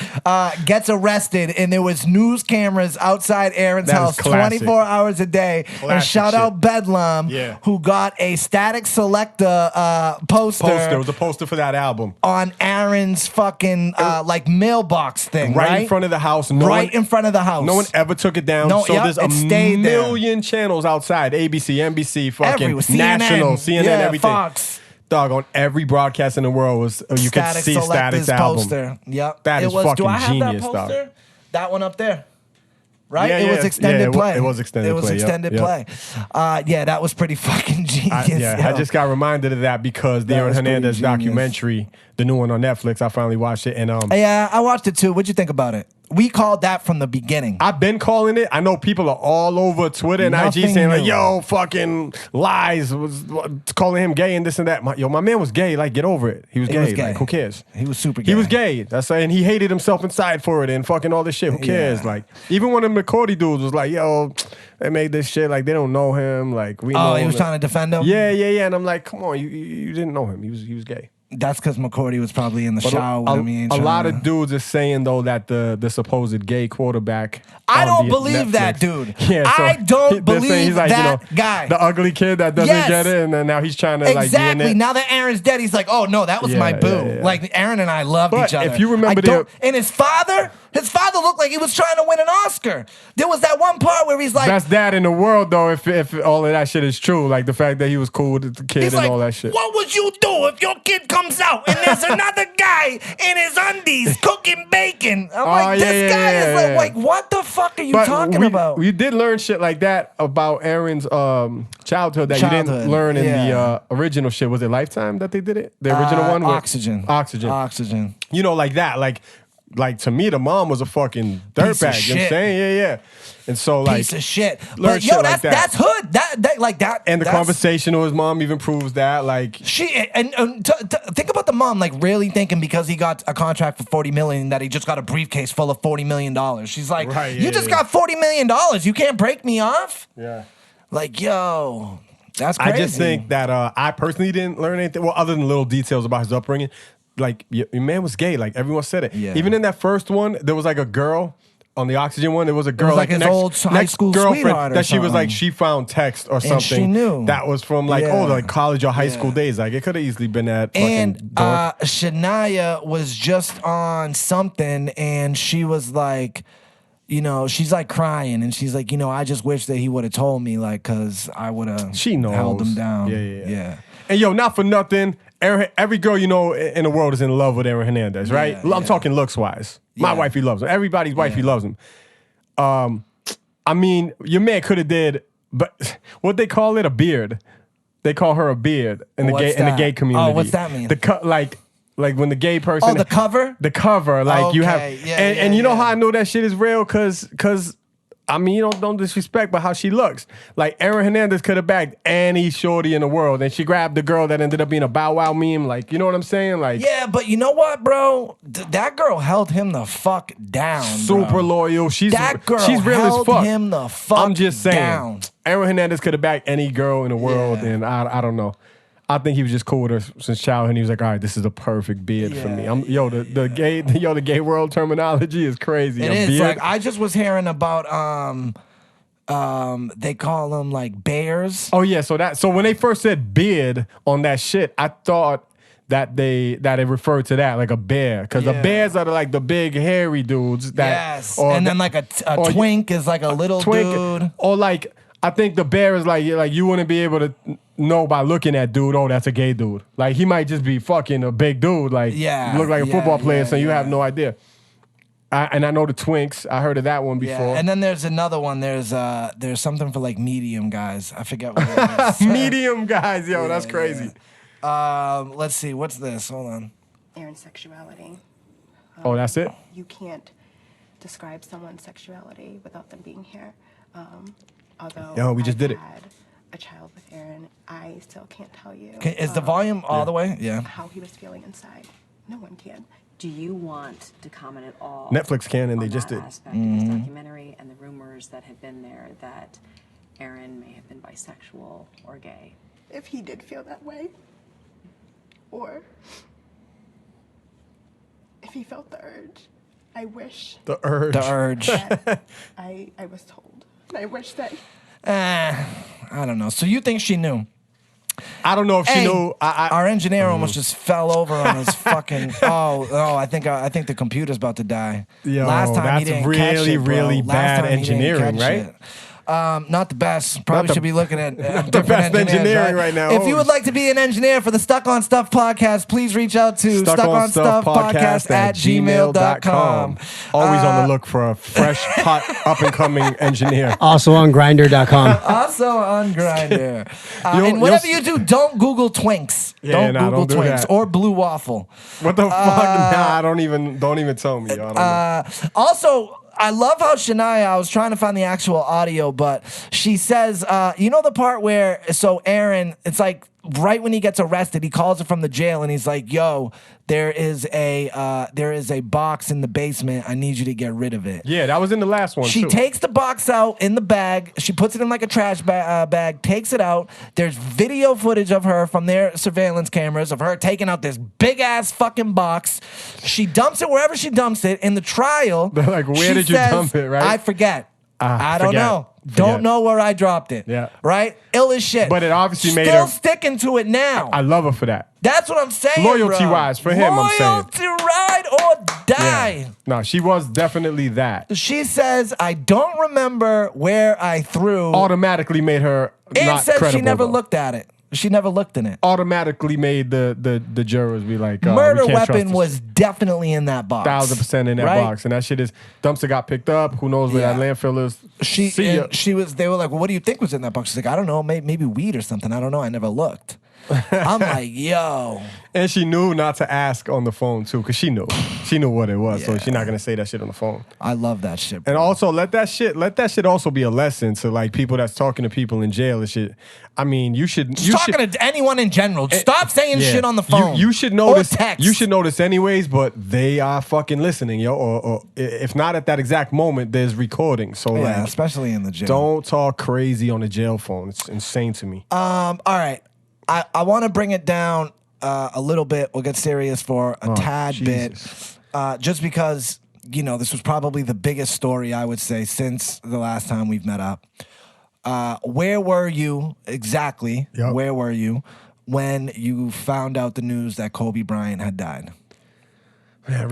gets arrested, and there was news cameras outside Aaron's house 24 hours a day. And shout out Bedlam, who got a Static Selecta poster. It was a poster for that album. On Aaron's fucking like mailbox thing, right? In front of the house. In front of the house. No one ever took it down. So there's a million channels outside. ABC, NBC, fucking National, CNN, everything. Fox. Dog, on every broadcast in the world you could see Static's album. Poster. Yep. That is fucking do I have genius, that poster? dog. That one up there. Right? Yeah, it was extended play. It was extended play. That was pretty fucking genius. I just got reminded of that because the Aaron Hernandez documentary, the new one on Netflix, I finally watched it. And yeah, I watched it too. What'd you think about it? We called that from the beginning. I've been calling it. I know people are all over Twitter and IG saying like, yo, fucking lies, was calling him gay and this and that. My man was gay. Like, get over it. He was gay. Like, who cares? He was super gay. He was gay. And he hated himself inside for it and fucking all this shit. Who cares? Like, even one of the McCordy dudes was like, yo, they made this shit. Like, they don't know him. Like, we know he was him. trying to defend him? Yeah. And I'm like, come on, you didn't know him. He was gay. That's because McCourty was probably in the shower with me. A lot of dudes are saying though that the supposed gay quarterback. I don't believe that dude. Yeah, so I don't believe he's like, that guy. The ugly kid that doesn't get it, and then now he's trying to like be in it. Now that Aaron's dead, he's like, oh no, that was my boo. Yeah. Like Aaron and I loved each other. If you remember and his father looked like he was trying to win an Oscar. There was that one part where he's like, best dad in the world though. If all of that shit is true, like the fact that he was cool with the kid and all that shit. What would you do if your kid comes out and there's another guy in his undies cooking bacon? I'm like, this guy is like, what the fuck are you talking about? We did learn shit like that about Aaron's childhood that you didn't learn in the original shit. Was it Lifetime that they did it? The original one? Oxygen. You know, like that. Like to me, the mom was a fucking dirtbag. You know what I'm saying? Yeah. And so like piece of shit. But yo, that's hood. That like that. And the conversation with his mom even proves that. Like think about the mom, like really thinking because he got a contract for $40 million that he just got a briefcase full of $40 million. She's like, you just got $40 million. You can't break me off. Yeah. Like, yo, that's crazy. I just think that I personally didn't learn anything. Well, other than little details about his upbringing. Like, your man was gay. Like, everyone said it. Yeah. Even in that first one, there was like a girl on the Oxygen one. There was a girl, like his old high school girlfriend that she was like, she found text or something. And she knew. That was from like, like college or high school days. Like, it could have easily been that fucking dork. Shania was just on something and she was like, you know, she's like crying and she's like, you know, I just wish that he would have told me, like, because I would have held him down. Yeah. And yo, not for nothing. Every girl you know in the world is in love with Aaron Hernandez, right? I'm talking looks-wise. My wifey loves him. Everybody's wifey loves him. I mean, your man could have did, but what they call it, a beard. They call her a beard in the gay community. Oh, what's that mean? Like when the gay person. Oh, the cover. The cover, like you have, and you know how I know that shit is real, cause. I mean, you don't disrespect, but how she looks. Like, Aaron Hernandez could have bagged any shorty in the world, and she grabbed the girl that ended up being a Bow Wow meme. Like, you know what I'm saying? Like, yeah, but you know what, bro? That girl held him the fuck down. Super loyal. She's real held as fuck. Him the fuck I'm just saying. down. Aaron Hernandez could have bagged any girl in the world, and I don't know. I think he was just cool with her since childhood. And he was like, all right, this is the perfect beard for me. The gay world terminology is crazy. It is. Beard. Like I just was hearing about they call them like bears. Oh yeah, so when they first said beard on that shit, I thought that it referred to that like a bear, because the bears are like the big hairy dudes. And then like a twink is like a little dude. Or like I think the bear is like you wouldn't be able to know by looking at dude. Oh, that's a gay dude. Like he might just be fucking a big dude. Like look like a football player, so you have no idea. And I know the twinks. I heard of that one before. Yeah, and then there's another one. There's something for like medium guys. I forget what it is. Medium guys, yo, that's crazy. Let's see. What's this? Hold on. Aaron's sexuality. Oh, that's it? You can't describe someone's sexuality without them being here. Although we just did it. Had a child with Aaron, I still can't tell you. Is the volume all the way? Yeah. How he was feeling inside. No one can. Do you want to comment at all? Netflix can, and they just did. Aspect of this documentary and the rumors that have been there that Aaron may have been bisexual or gay. If he did feel that way, or if he felt the urge, I wish. The urge. That I was told. I wish that. I don't know. So you think she knew? I don't know if she knew. Our engineer almost just fell over on his fucking. I think the computer's about to die. Yo, last time he didn't catch it, bro. really bad engineering, right? It. Not the best. Probably should be looking at the best engineering right now. If you would like to be an engineer for the Stuck on Stuff podcast, please reach out to stuckonstuffpodcast@gmail.com. Always on the look for a fresh, hot, up-and-coming engineer. Also on Grindr.com. Also on Grindr. And whatever you do, don't Google Twinks. Don't Google Twinks or Blue Waffle. What the fuck? Nah, don't even tell me. Yo, I don't know. Also, I love how Shania, I was trying to find the actual audio, but she says, you know the part where, so Aaron, it's like right when he gets arrested, he calls her from the jail and he's like, yo, there is a box in the basement. I need you to get rid of it. Yeah, that was in the last one, She takes the box out in the bag. She puts it in like a trash bag, takes it out. There's video footage of her from their surveillance cameras of her taking out this big-ass fucking box. She dumps it wherever she dumps it. In the trial, they're like, where did you dump it, right? I forget. I don't know. Don't know where I dropped it. Yeah. Right? Ill as shit. But it obviously made her... her... Still sticking to it now. I love her for that. That's what I'm saying, Loyalty-wise, for him, I'm saying. Loyalty, ride or die. Yeah. No, she was definitely that. She says, I don't remember where I threw... Automatically made her not said credible, she never though. looked at it. She never looked in it. Automatically made the jurors be like, murder we can't weapon trust was definitely in that box. 1,000% in that box. And that shit is, dumpster got picked up. Who knows where that landfill is? They were like, well, what do you think was in that box? She's like, I don't know, maybe weed or something. I don't know. I never looked. I'm like, yo. And she knew not to ask on the phone too, because she knew what it was. So she's not gonna say that shit on the phone. I love that shit, bro. And also let that shit also be a lesson to like people that's talking to people in jail and shit. I mean, you should talking to anyone in general. Stop saying shit on the phone. You should notice. Text. You should notice anyways, but they are fucking listening, yo. Or if not at that exact moment, there's recording. So like, especially in the jail. Don't talk crazy on the jail phone. It's insane to me. All right. I want to bring it down a little bit. We'll get serious for a tad bit. Just because, this was probably the biggest story, I would say, since the last time we've met up. Where were you exactly? Yep. Where were you when you found out the news that Kobe Bryant had died? Man, I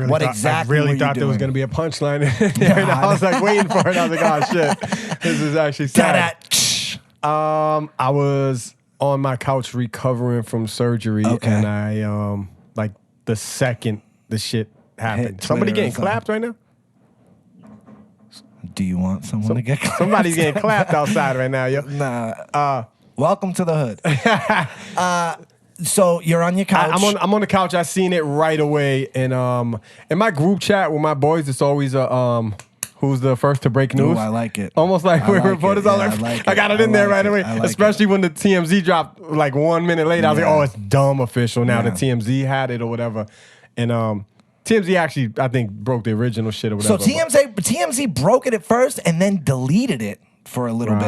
really thought there was going to be a punchline. I was like waiting for it. I was like, oh shit, this is actually sad. I was on my couch recovering from surgery, and I like the second the shit happened. Somebody getting clapped right now? Do you want someone to get clapped? Somebody's getting clapped outside right now, yo. Nah. Welcome to the hood. So you're on your couch. I'm on the couch. I seen it right away, and in my group chat with my boys, it's always a who's the first to break news. Ooh, I like it. Almost like we're reporters. I got it in there right away. Especially when the TMZ dropped like 1 minute later. I was like, oh, it's dumb official now. The TMZ had it or whatever. And TMZ actually, I think, broke the original shit or whatever. So TMZ broke it at first and then deleted it. for a little bit,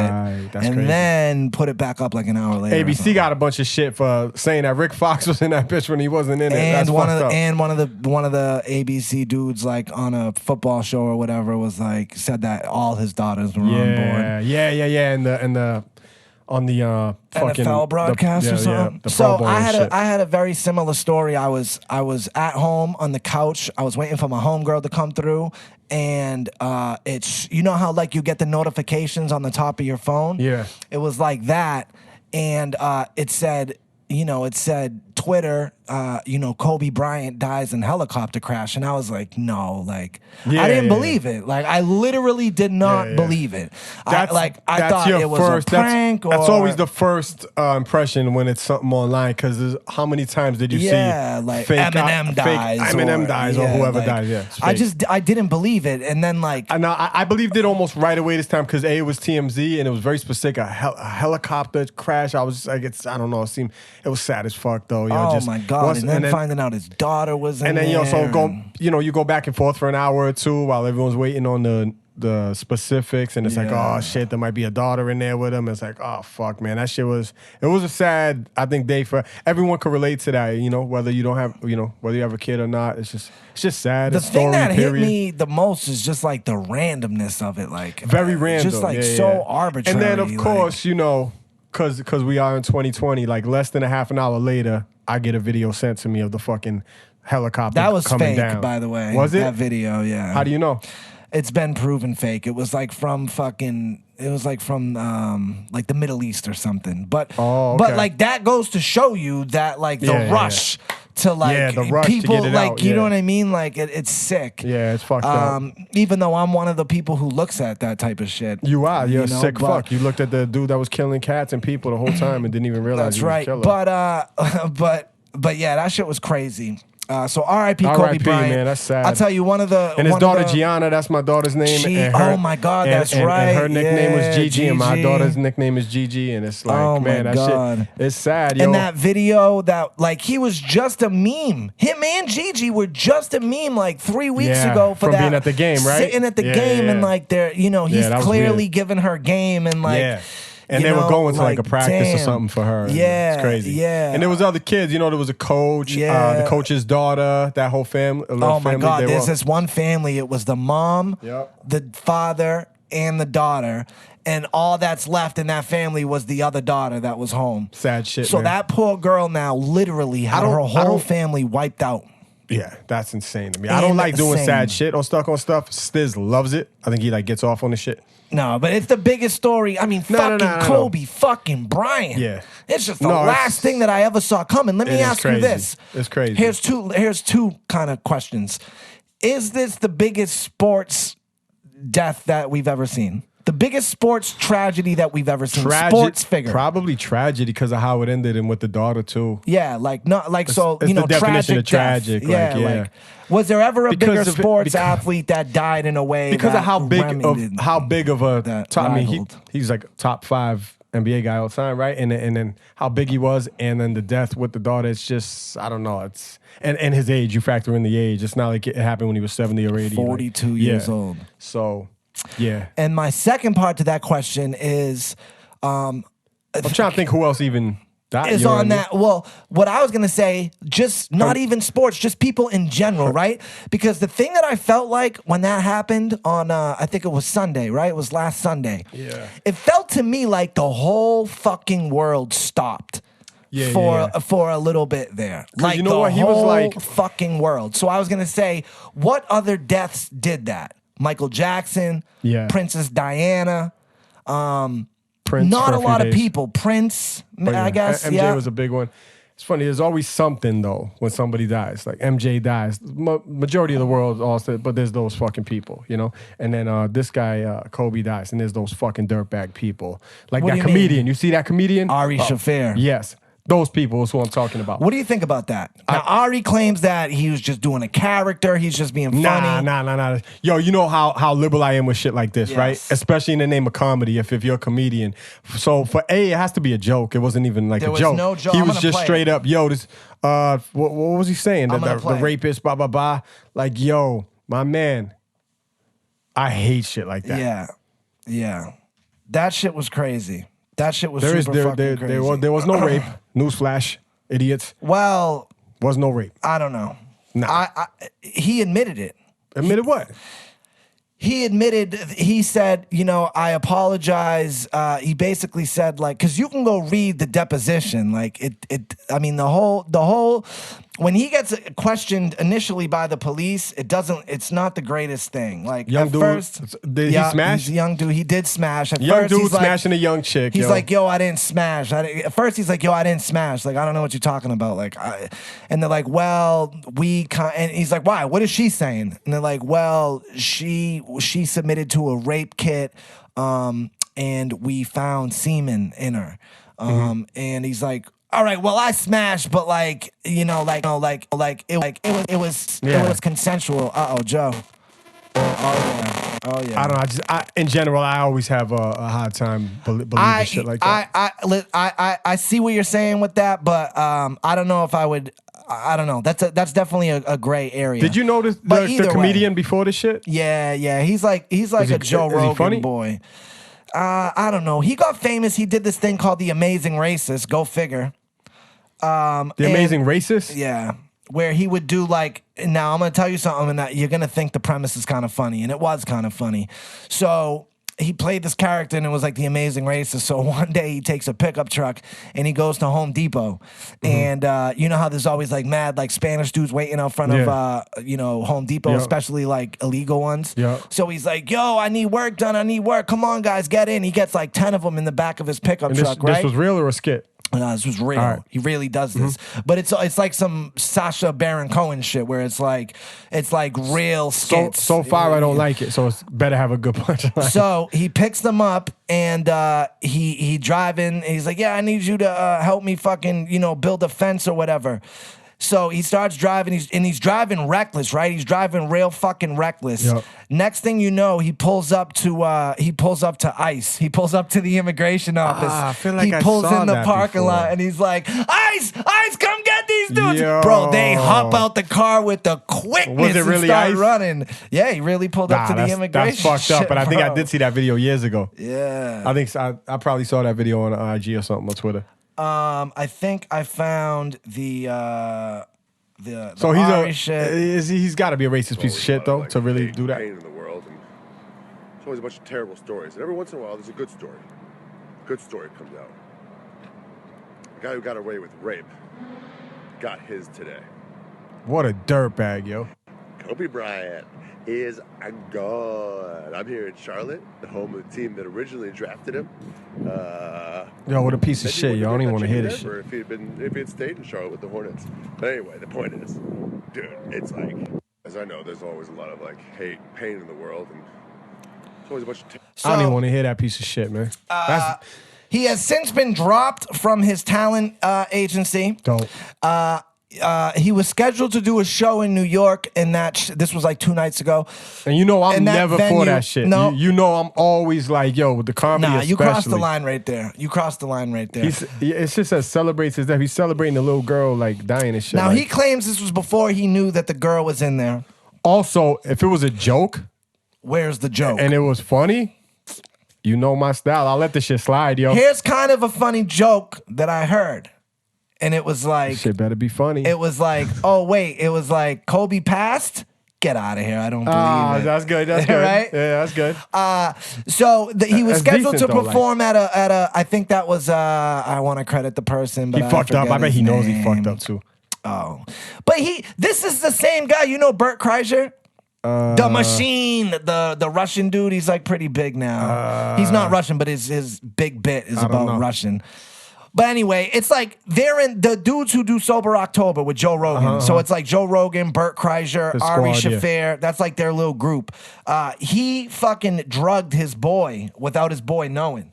That's and crazy. then put it back up like an hour later. ABC got a bunch of shit for saying that Rick Fox was in that bitch when he wasn't in it. And That's one fucked of the, up. and one of the ABC dudes, like on a football show or whatever, was like said that all his daughters were on board. Yeah. And the on the fucking NFL broadcast or something. the So Pro Bowl I and had shit. I had a very similar story. I was at home on the couch. I was waiting for my homegirl to come through, and it's, you know how like you get the notifications on the top of your phone. Yeah. It was like that, and it said Twitter, Kobe Bryant dies in helicopter crash. And I was like, no, like, I didn't believe it. Like, I literally did not believe it. I thought it was a prank. That's always the first impression when it's something online, because how many times did you see like fake Eminem dies. Eminem dies or whoever like, dies. Yeah, it's fake. I didn't believe it. And then like. And I believed it almost right away this time, because it was TMZ and it was very specific. A helicopter crash. I was like, I don't know. It was sad as fuck though. My God. And then finding out his daughter was in there. And then you go back and forth for an hour or two while everyone's waiting on the specifics, and it's like, oh shit, there might be a daughter in there with him. It's like, oh fuck, man, it was a sad, I think, day for everyone. Could relate to that, whether you don't have, whether you have a kid or not. It's just sad. The thing that hit me the most is just like the randomness of it, like very random, just like so arbitrary. And then of course, because we are in 2020, like less than a half an hour later, I get a video sent to me of the fucking helicopter that was coming fake, down. by the way. Was it? That video, yeah. How do you know? It's been proven fake. It was like from like the Middle East or something. But but like that goes to show you that like the rush to like the rush people, to get it like out, you know what I mean? Like it's sick. Yeah, it's fucked up. Even though I'm one of the people who looks at that type of shit. You're a sick fuck. You looked at the dude that was killing cats and people the whole time and didn't even realize he was a killer. But yeah, that shit was crazy. So R.I.P. Kobe R.I.P. Bryant. man, that's sad. I'll tell you one of the and his daughter Gianna, that's my daughter's name. Oh my God, that's right. And her nickname was Gigi, Gigi, and my daughter's nickname is Gigi, and it's like, man, that shit, it's sad, yo. And that video, that like he was just a meme. Him and Gigi were just a meme like 3 weeks ago for from that, being at the game, right? Sitting at the game and like they're, he's clearly giving her game and like. And they were going to like a practice or something for her. Yeah, it's crazy. Yeah. And there was other kids. There was a coach, the coach's daughter, that whole family. Oh my God! There's this one family. It was the mom, the father, and the daughter, and all that's left in that family was the other daughter that was home. Sad shit. So man. That poor girl now literally had her whole family wiped out. Yeah, that's insane to me. I don't like doing sad shit or stuck on stuff. Stiz loves it. I think he like gets off on the shit. No, but it's the biggest story. I mean, Kobe fucking Bryant. Yeah. It's just the last thing that I ever saw coming. Let me ask you this. It's crazy. Here's two kind of questions. Is this the biggest sports death that we've ever seen? The biggest sports tragedy that we've ever seen. Sports figure. Probably tragedy because of how it ended and with the daughter too. Yeah, like not like it's the definition of tragic. Yeah, like was there ever a bigger sports athlete that died in a way because of how big of a top, I mean he's like top 5 NBA guy all the time, right? And then how big he was, and then the death with the daughter. It's just, I don't know. It's and his age. You factor in the age. It's not like it happened when he was 70 or 80. 42 years old. So. Yeah. And my second part to that question is, I'm trying to think who else even died. Is on that. Well, what I was gonna say, just not even sports, just people in general, right? Because the thing that I felt like when that happened on, I think it was Sunday, right? It was last Sunday. Yeah. It felt to me like the whole fucking world stopped. For a little bit there, like you know what? He was like fucking world. So I was gonna say, what other deaths did that? Michael Jackson, Princess Diana, Prince. Not a lot of people. Prince, I guess. MJ was a big one. It's funny. There's always something though when somebody dies. Like MJ dies. Majority of the world also, but there's those fucking people, And then this guy Kobe dies, and there's those fucking dirtbag people. Like that comedian. You see that comedian? Ari Shaffir. Yes. Those people is who I'm talking about. What do you think about that? Now, Ari claims that he was just doing a character. He's just being funny. Nah. Yo, you know how liberal I am with shit like this, right? Especially in the name of comedy, if you're a comedian. So for it has to be a joke. It wasn't even like a joke. There was no joke. He was just straight up, yo, this, what was he saying? The rapist, blah, blah, blah. Like, yo, my man, I hate shit like that. Yeah. That shit was crazy. That shit was super fucking crazy. There was no rape. Newsflash, idiots. Well, was no rape. I don't know. Nah. He admitted it. Admitted what? He admitted, he said, you know, I apologize. He basically said, like, because you can go read the deposition. Like, I mean, the whole, when he gets questioned initially by the police, it's not the greatest thing. Like, young at dude, first. Did he smash? He's a young dude. He did smash. At young first, dude he's smashing a young chick. He's like, yo, I didn't smash. At first, he's like, yo, I didn't smash. Like, I don't know what you're talking about. Like, and they're like, well, and he's like, why? What is she saying? And they're like, well, she submitted to a rape kit, and we found semen in her. And he's like, all right, well, I smashed, but like, you know, it was consensual. Joe. Oh yeah. I don't know. In general, I always have a hard time believing shit like that. I see what you're saying with that, but I don't know if I would. I don't know. That's definitely a gray area. Did you notice the comedian before the shit? Yeah. He's like a Joe Rogan boy. I don't know. He got famous. He did this thing called The Amazing Racist. Go figure. The Amazing Racist? Yeah. Where he would do like, now I'm going to tell you something and that you're going to think the premise is kind of funny. And it was kind of funny. So he played this character and it was like The Amazing Racist. So one day he takes a pickup truck and he goes to Home Depot. And you know how there's always like mad like Spanish dudes waiting out front of Home Depot, especially like illegal ones. Yeah. So he's like, yo, I need work done. I need work. Come on, guys, get in. He gets like 10 of them in the back of his pickup truck, right? This was real or a skit? No, this was real. Right. He really does this, but it's like some Sacha Baron Cohen shit where it's like real skits. So far, I don't like it. So it's better have a good punchline. So he picks them up and he driving. And he's like, yeah, I need you to help me fucking build a fence or whatever. So he starts driving, he's driving reckless, right? He's driving real fucking reckless. Yep. Next thing you know, he pulls up to ICE. He pulls up to the immigration office. I feel like he I pulls saw in the that parking before. lot and he's like, ICE, come get these dudes. Yo. Bro, they hop out the car with the quickness Was it really and start ICE? running. Yeah, he really pulled up to the immigration. That's fucked up, but I think I bro. did see that video years ago. Yeah. I think I probably saw that video on IG or something on Twitter. I think I found the So Ari shit. he's got to be a racist piece of shit though to really do that. Pain in the world, and there's always a bunch of terrible stories, and every once in a while there's a good story. Good story comes out. The guy who got away with rape got his today. What a dirtbag, yo. Kobe Bryant is a god. I'm here in Charlotte, the home of the team that originally drafted him. Yo, what a piece of shit, yo. I don't even want to hear this shit. If he had stayed in Charlotte with the Hornets. But anyway, the point is, dude, it's like, as I know, there's always a lot of like hate, pain in the world, and there's always a bunch of. I don't even want to hear that piece of shit, man. He has since been dropped from his talent agency. Dope. He was scheduled to do a show in New York, and this was like 2 nights ago. And I'm never for that shit. No, I'm always like, yo, with the comedy especially. You crossed the line right there. It's just that celebrates his death. He's celebrating the little girl like dying and shit. Now he claims this was before he knew that the girl was in there. Also, if it was a joke, where's the joke? And it was funny, you know my style. I'll let the shit slide, yo. Here's kind of a funny joke that I heard. And it was like, this shit better be funny. It was like, oh wait, it was like Kobe passed. Get out of here! I don't believe it. That's good. That's good. Right? Yeah, that's good. So he was scheduled to decent, perform at a. I think that was. I want to credit the person, but He fucked up. I bet he knows he fucked up too. Oh, but this is the same guy. You know Bert Kreischer? The Machine, the Russian dude. He's like pretty big now. He's not Russian, but his big bit is about Russian. But anyway, it's like they're in the dudes who do Sober October with Joe Rogan. So it's like Joe Rogan, Bert Kreischer, Ari Shaffir. Yeah. That's like their little group. He fucking drugged his boy without his boy knowing.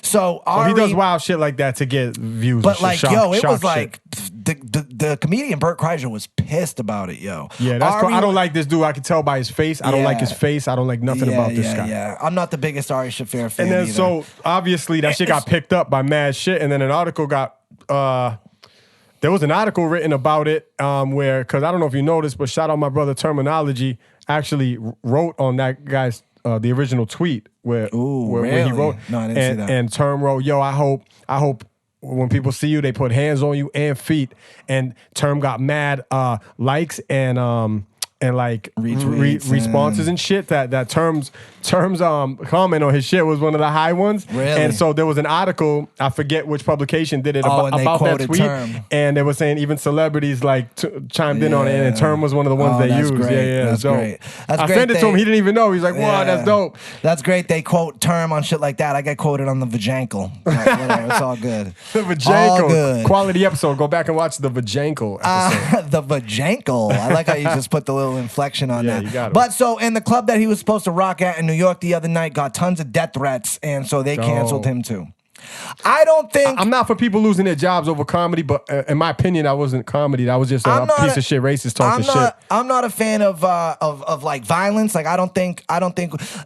So Ari, he does wild shit like that to get views. But like, yo, it was shit. like the comedian Bert Kreischer was pissed about it, yo. Yeah, that's cool. I don't like this dude. I can tell by his face. I don't like his face. I don't like nothing about this guy. Yeah, I'm not the biggest Ari Shaffir fan. And then either. so obviously that shit got picked up by mad shit, and then an article got. There was an article written about it where, because I don't know if you noticed, but shout out my brother Terminology actually wrote on that guy's the original tweet where really? he wrote. No, I didn't see that. And Term wrote, "Yo, I hope when people see you, they put hands on you and feet." And Term got mad likes and like responses and shit. That Term's comment on his shit was one of the high ones. Really? And so there was an article, I forget which publication did it about that tweet. Term. And they were saying even celebrities like chimed in on it, and Term was one of the ones they used. Great. Yeah, that's so great. That's I great. sent it to him. He didn't even know. He's like, "Wow, that's dope." That's great. They quote Term on shit like that. I get quoted on the Vajankle. Whatever. It's all good. The Vajankle. Quality episode. Go back and watch the Vajankle episode. The Vajankle. I like how you just put the little inflection on that. You got it. But so in the club that he was supposed to rock at in New York the other night got tons of death threats, and so they canceled him too. I don't think I'm not for people losing their jobs over comedy, but in my opinion, that wasn't comedy. That was just a piece of shit, racist talking shit. I'm not a fan of like violence. Like I don't think,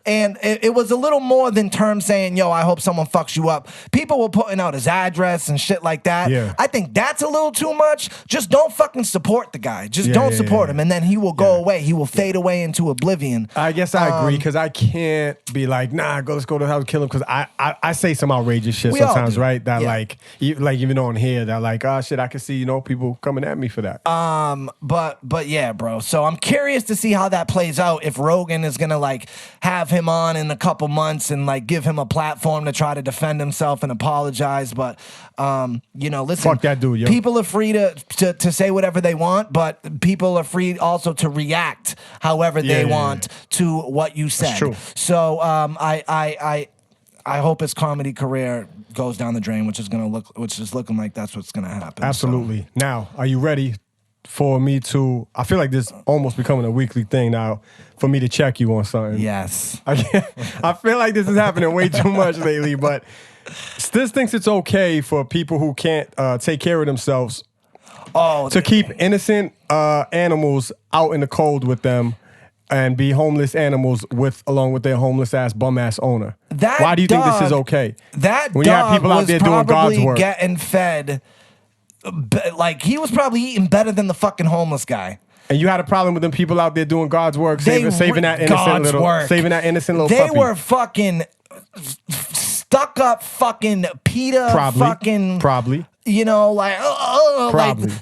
and it was a little more than Term saying, "Yo, I hope someone fucks you up." People were putting out his address and shit like that. Yeah. I think that's a little too much. Just don't fucking support the guy. Just don't support him, and then he will go away. He will fade away into oblivion. I guess I agree because I can't be like, "Nah, let's go to the house and kill him," because I say some outrageous shit sometimes, right? That like even on here, that like, oh shit, I can see people coming at me for that. But yeah, bro. So I'm curious to see how that plays out. If Rogan is gonna like have him on in a couple months and like give him a platform to try to defend himself and apologize. But listen, fuck that dude, yo. People are free to say whatever they want, but people are free also to react however they want to what you said. That's true. So I hope his comedy career goes down the drain, which is looking like that's what's gonna happen. Absolutely. So. Now, are you ready for me to? I feel like this almost becoming a weekly thing now. For me to check you on something. Yes. I feel like this is happening way too much lately. But Stiz thinks it's okay for people who can't take care of themselves to keep innocent animals out in the cold with them. And be homeless animals along with their homeless ass bum ass owner. Why do you think this is okay? That when you have people out there doing God's work, getting fed, like he was probably eating better than the fucking homeless guy. And you had a problem with them people out there doing God's work, saving that innocent little puppy. They were fucking stuck up, fucking PETA, probably. You know, like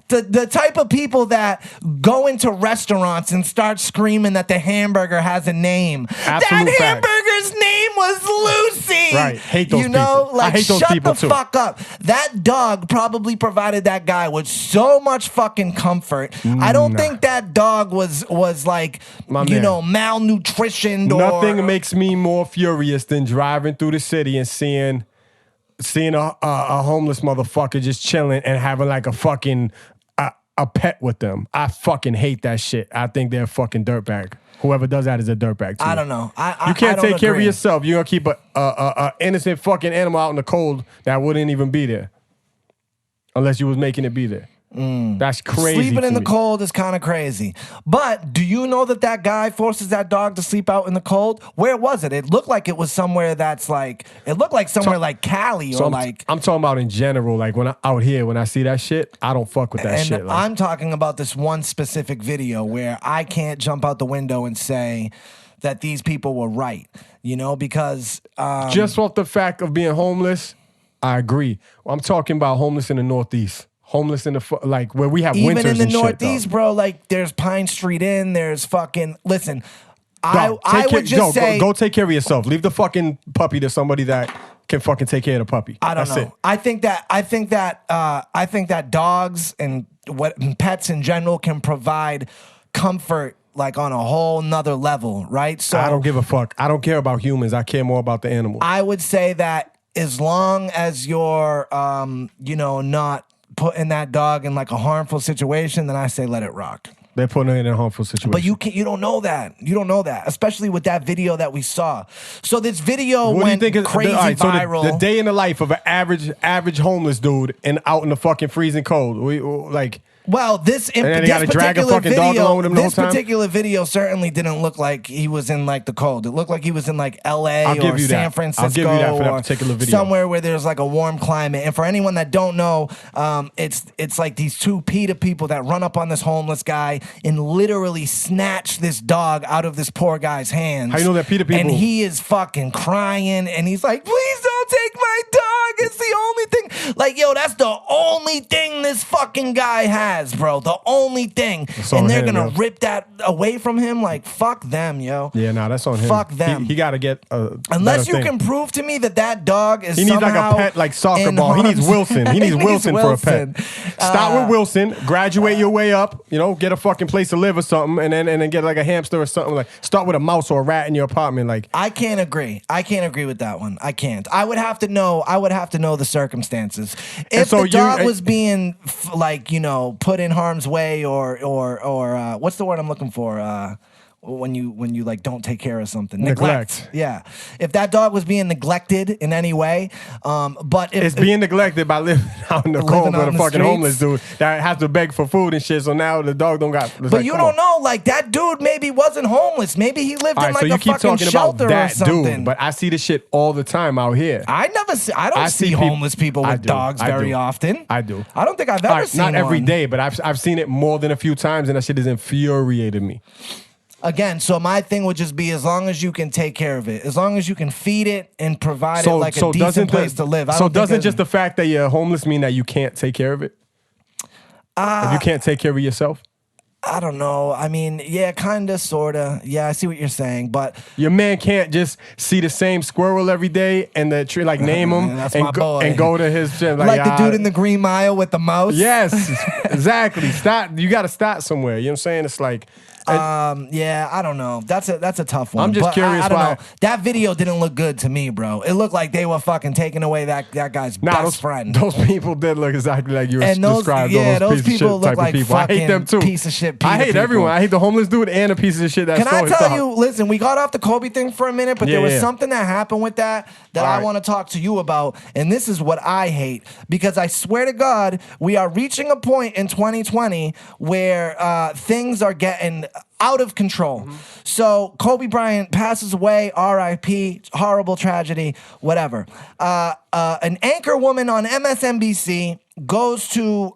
the type of people that go into restaurants and start screaming that the hamburger has a name. Absolute that hamburger's name was Lucy. Right. Hate those people. Like, I hate those people too. Shut the fuck up. That dog probably provided that guy with so much fucking comfort. I don't think that dog was like, malnutritioned. Nothing makes me more furious than driving through the city and seeing a homeless motherfucker just chilling and having like a fucking a pet with them. I fucking hate that shit. I think they're a fucking dirtbag. Whoever does that is a dirtbag too. I don't know. You can't take care of yourself. You're gonna keep a innocent fucking animal out in the cold that wouldn't even be there unless you was making it be there. That's crazy. Sleeping in the cold is kind of crazy. But do you know that guy forces that dog to sleep out in the cold? Where was it? It looked like it was somewhere like Cali or I'm talking about in general. Like when out here, when I see that shit, I don't fuck with that shit. And I'm talking about this one specific video where I can't jump out the window and say that these people were right. Because just off the fact of being homeless, I agree. I'm talking about homeless in the Northeast. Homeless in the like where we have winters and shit. Even in the Northeast, bro, like there's Pine Street Inn, there's fucking listen. I would just say go take care of yourself. Leave the fucking puppy to somebody that can fucking take care of the puppy. I don't know. I think that dogs and pets in general can provide comfort like on a whole nother level, right? So I don't give a fuck. I don't care about humans. I care more about the animals. I would say that as long as you're not putting that dog in like a harmful situation, then I say let it rock. They're putting it in a harmful situation. But you don't know that. You don't know that, especially with that video that we saw. So this video went crazy viral. So the day in the life of an average homeless dude and out in the fucking freezing cold. Well, this And then they gotta drag a fucking dog along with him the whole this time? particular video certainly didn't look like he was in like the cold. It looked like he was in like L.A. I'll give or you San that. Francisco I'll give you that for that or particular video. somewhere where there's like a warm climate. And for anyone that don't know, it's like these two PETA people that run up on this homeless guy and literally snatch this dog out of this poor guy's hands. How you know that PETA people? And he is fucking crying and he's like, please don't take my dog. It's the only thing. Like, yo, that's the only thing this fucking guy has, bro. The only thing. And they're gonna rip that away from him. Like, fuck them, yo. Yeah, nah, that's on him. Fuck them. He got to get unless you can prove to me that dog is he needs like somehow a pet, like soccer in ball. He needs harm's- Wilson. He needs Wilson for a pet. Start with Wilson, graduate your way up. You know, get a fucking place to live or something, and then get like a hamster or something. Like start with a mouse or a rat in your apartment. Like I can't agree. I can't agree with that one. I can't. I would have to know the circumstances. If so the dog was being like, you know, put in harm's way or what's the word I'm looking for? When you like don't take care of something. Neglect. Yeah. If that dog was being neglected in any way, but if it's being neglected by living out in the cold with a fucking homeless dude that has to beg for food and shit. So now the dog don't got. But you don't know, like that dude maybe wasn't homeless. Maybe he lived in like a fucking shelter or something. Dude, but I see this shit all the time out here. I don't see homeless people with dogs very often. I do. I don't think I've ever seen not every one. day, but I've seen it more than a few times, and that shit has infuriated me. Again, so my thing would just be as long as you can take care of it, as long as you can feed it and provide it like a decent place to live. So doesn't just the fact that you're homeless mean that you can't take care of it? If you can't take care of yourself? I don't know. I mean, yeah, kind of, sort of. Yeah, I see what you're saying, but your man can't just see the same squirrel every day and the tree, like name him and go to his gym. Like the dude in the Green Mile with the mouse. Yes, exactly. You got to start somewhere. You know what I'm saying? It's like. Yeah, I don't know. That's a tough one. I'm just curious I don't why know. That video didn't look good to me, bro. It looked like they were fucking taking away that guy's best friend. Those people did look exactly like you described. Those people look like people. I hate them too. Piece of shit. I hate everyone. I hate the homeless dude and a piece of shit that. Can I tell you? Listen, we got off the Kobe thing for a minute, but there was something that happened with that I want to talk to you about, and this is what I hate because I swear to God, we are reaching a point in 2020 where things are getting out of control. So Kobe Bryant passes away, R.I.P., horrible tragedy, whatever. An anchor woman on MSNBC goes to,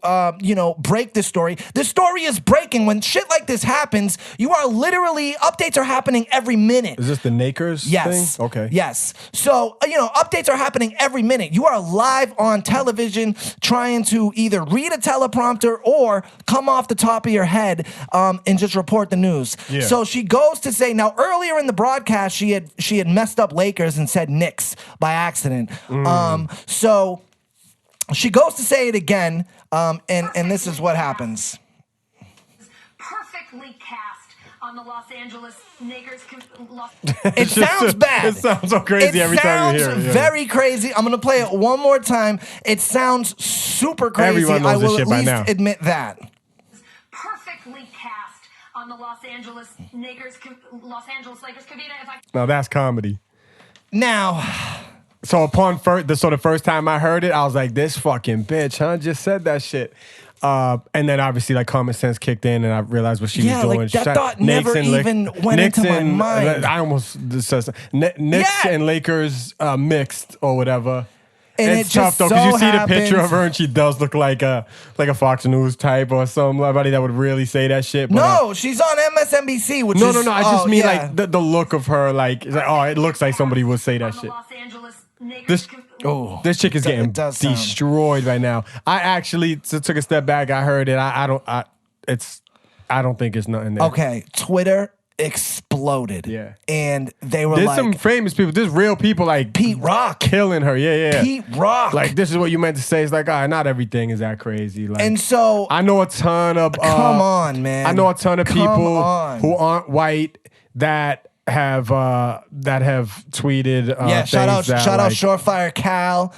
break this story. The story is breaking. When shit like this happens, updates are happening every minute. Is this the Nakers thing? Okay. Yes. So, updates are happening every minute. You are live on television trying to either read a teleprompter or come off the top of your head and just report the news. Yeah. So she goes to say, now earlier in the broadcast, she had messed up Lakers and said Knicks by accident. So she goes to say it again, and this is what happens. Perfectly cast on the Los Angeles Lakers. It sounds bad. It sounds so crazy every time you hear it. It sounds very crazy. I'm gonna play it one more time. It sounds super crazy. Everyone knows this shit by now. I will at least admit that. Perfectly cast on the Los Angeles Lakers. Now that's comedy. Now. So the first time I heard it, I was like, "This fucking bitch, huh? Just said that shit." And then obviously like common sense kicked in, and I realized what she was doing. Like that thought never even went into my mind. I almost said Knicks and Lakers mixed or whatever. And it's tough though because you see the picture of her and she does look like a Fox News type or somebody that would really say that shit. But, no, she's on MSNBC. Which no. I just mean like the look of her. Like, it looks like somebody would say that shit. This chick is getting destroyed right now. I actually took a step back. I heard it. I don't think it's nothing there. Okay, Twitter exploded. Yeah, and they were there's some famous people. There's real people like Pete Rock killing her. Yeah. Pete Rock. Like, this is what you meant to say. It's like, all right, not everything is that crazy. Like, and so I know a ton of come on, man. I know a ton of people who aren't white that have tweeted shout out Surefire Cal.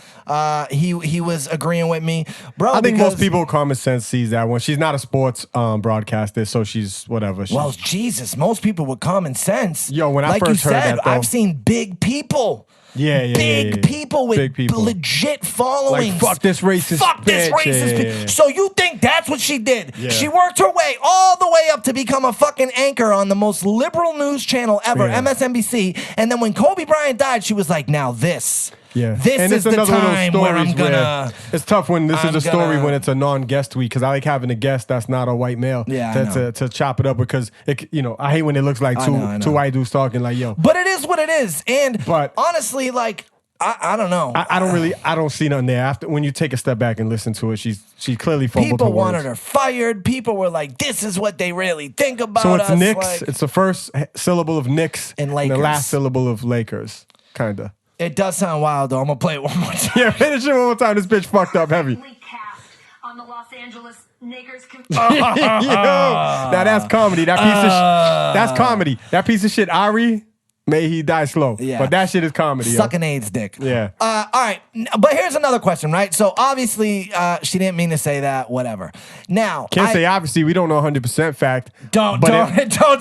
He was agreeing with me, bro. I think most people with common sense sees that one. She's not a sports broadcaster, so she's whatever. Jesus, most people with common sense. Yo, when I like first you heard said, that, though, I've seen big people Big people with legit followings. Like, fuck this racist bitch. So you think that's what she did? Yeah. She worked her way all the way up to become a fucking anchor on the most liberal news channel ever, MSNBC. And then when Kobe Bryant died, she was like, now this. Yeah, this is the time where I'm gonna. It's tough when this is a story when it's a non-guest tweet, because I like having a guest that's not a white male. To chop it up, because I hate when it looks like two white dudes talking like, yo. But it is what it is, but honestly, like I don't know. I don't see nothing there. After when you take a step back and listen to it, she clearly fumbled her People words. wanted her fired. People were like, this is what they really think about so it's us. Knicks. Like, it's the first syllable of Knicks and Lakers. the last syllable of Lakers, kinda. It does sound wild, though. I'm going to play it one more time. Yeah, finish it one more time. This bitch fucked up heavy. Cast on the Los Angeles Lakers. Now that's comedy. That's comedy. That piece of shit, Ari, may he die slow. Yeah. But that shit is comedy. Sucking AIDS dick. Yeah. All right. But here's another question, right? So obviously, she didn't mean to say that, whatever. Now, Can't say obviously. We don't know 100% fact. Don't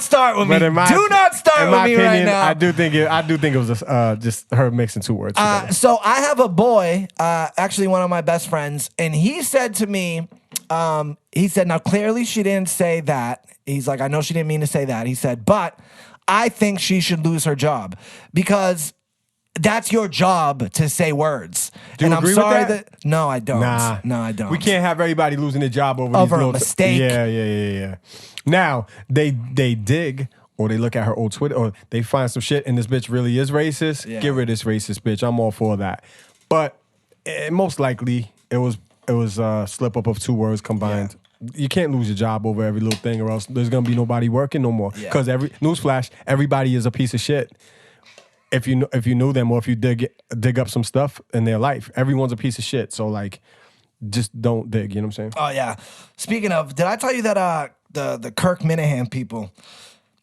start with me. Do not start with me right now. I do think it was just her mixing two words together. So I have a boy, actually one of my best friends, and he said to me, now clearly she didn't say that. He's like, I know she didn't mean to say that. He said, but I think she should lose her job because that's your job to say words. Do you and agree I'm sorry with that? No, I don't. Nah. No, I don't. We can't have everybody losing their job over a mistake. Yeah. Now, they dig or they look at her old Twitter or they find some shit and this bitch really is racist. Yeah. Get rid of this racist bitch. I'm all for that. But most likely it was a slip up of two words combined. Yeah. You can't lose your job over every little thing or else there's going to be nobody working no more. Because newsflash, everybody is a piece of shit. If you knew them or if you dig up some stuff in their life, everyone's a piece of shit. So like, just don't dig. You know what I'm saying? Oh yeah. Speaking of, did I tell you that the Kirk Minahan people?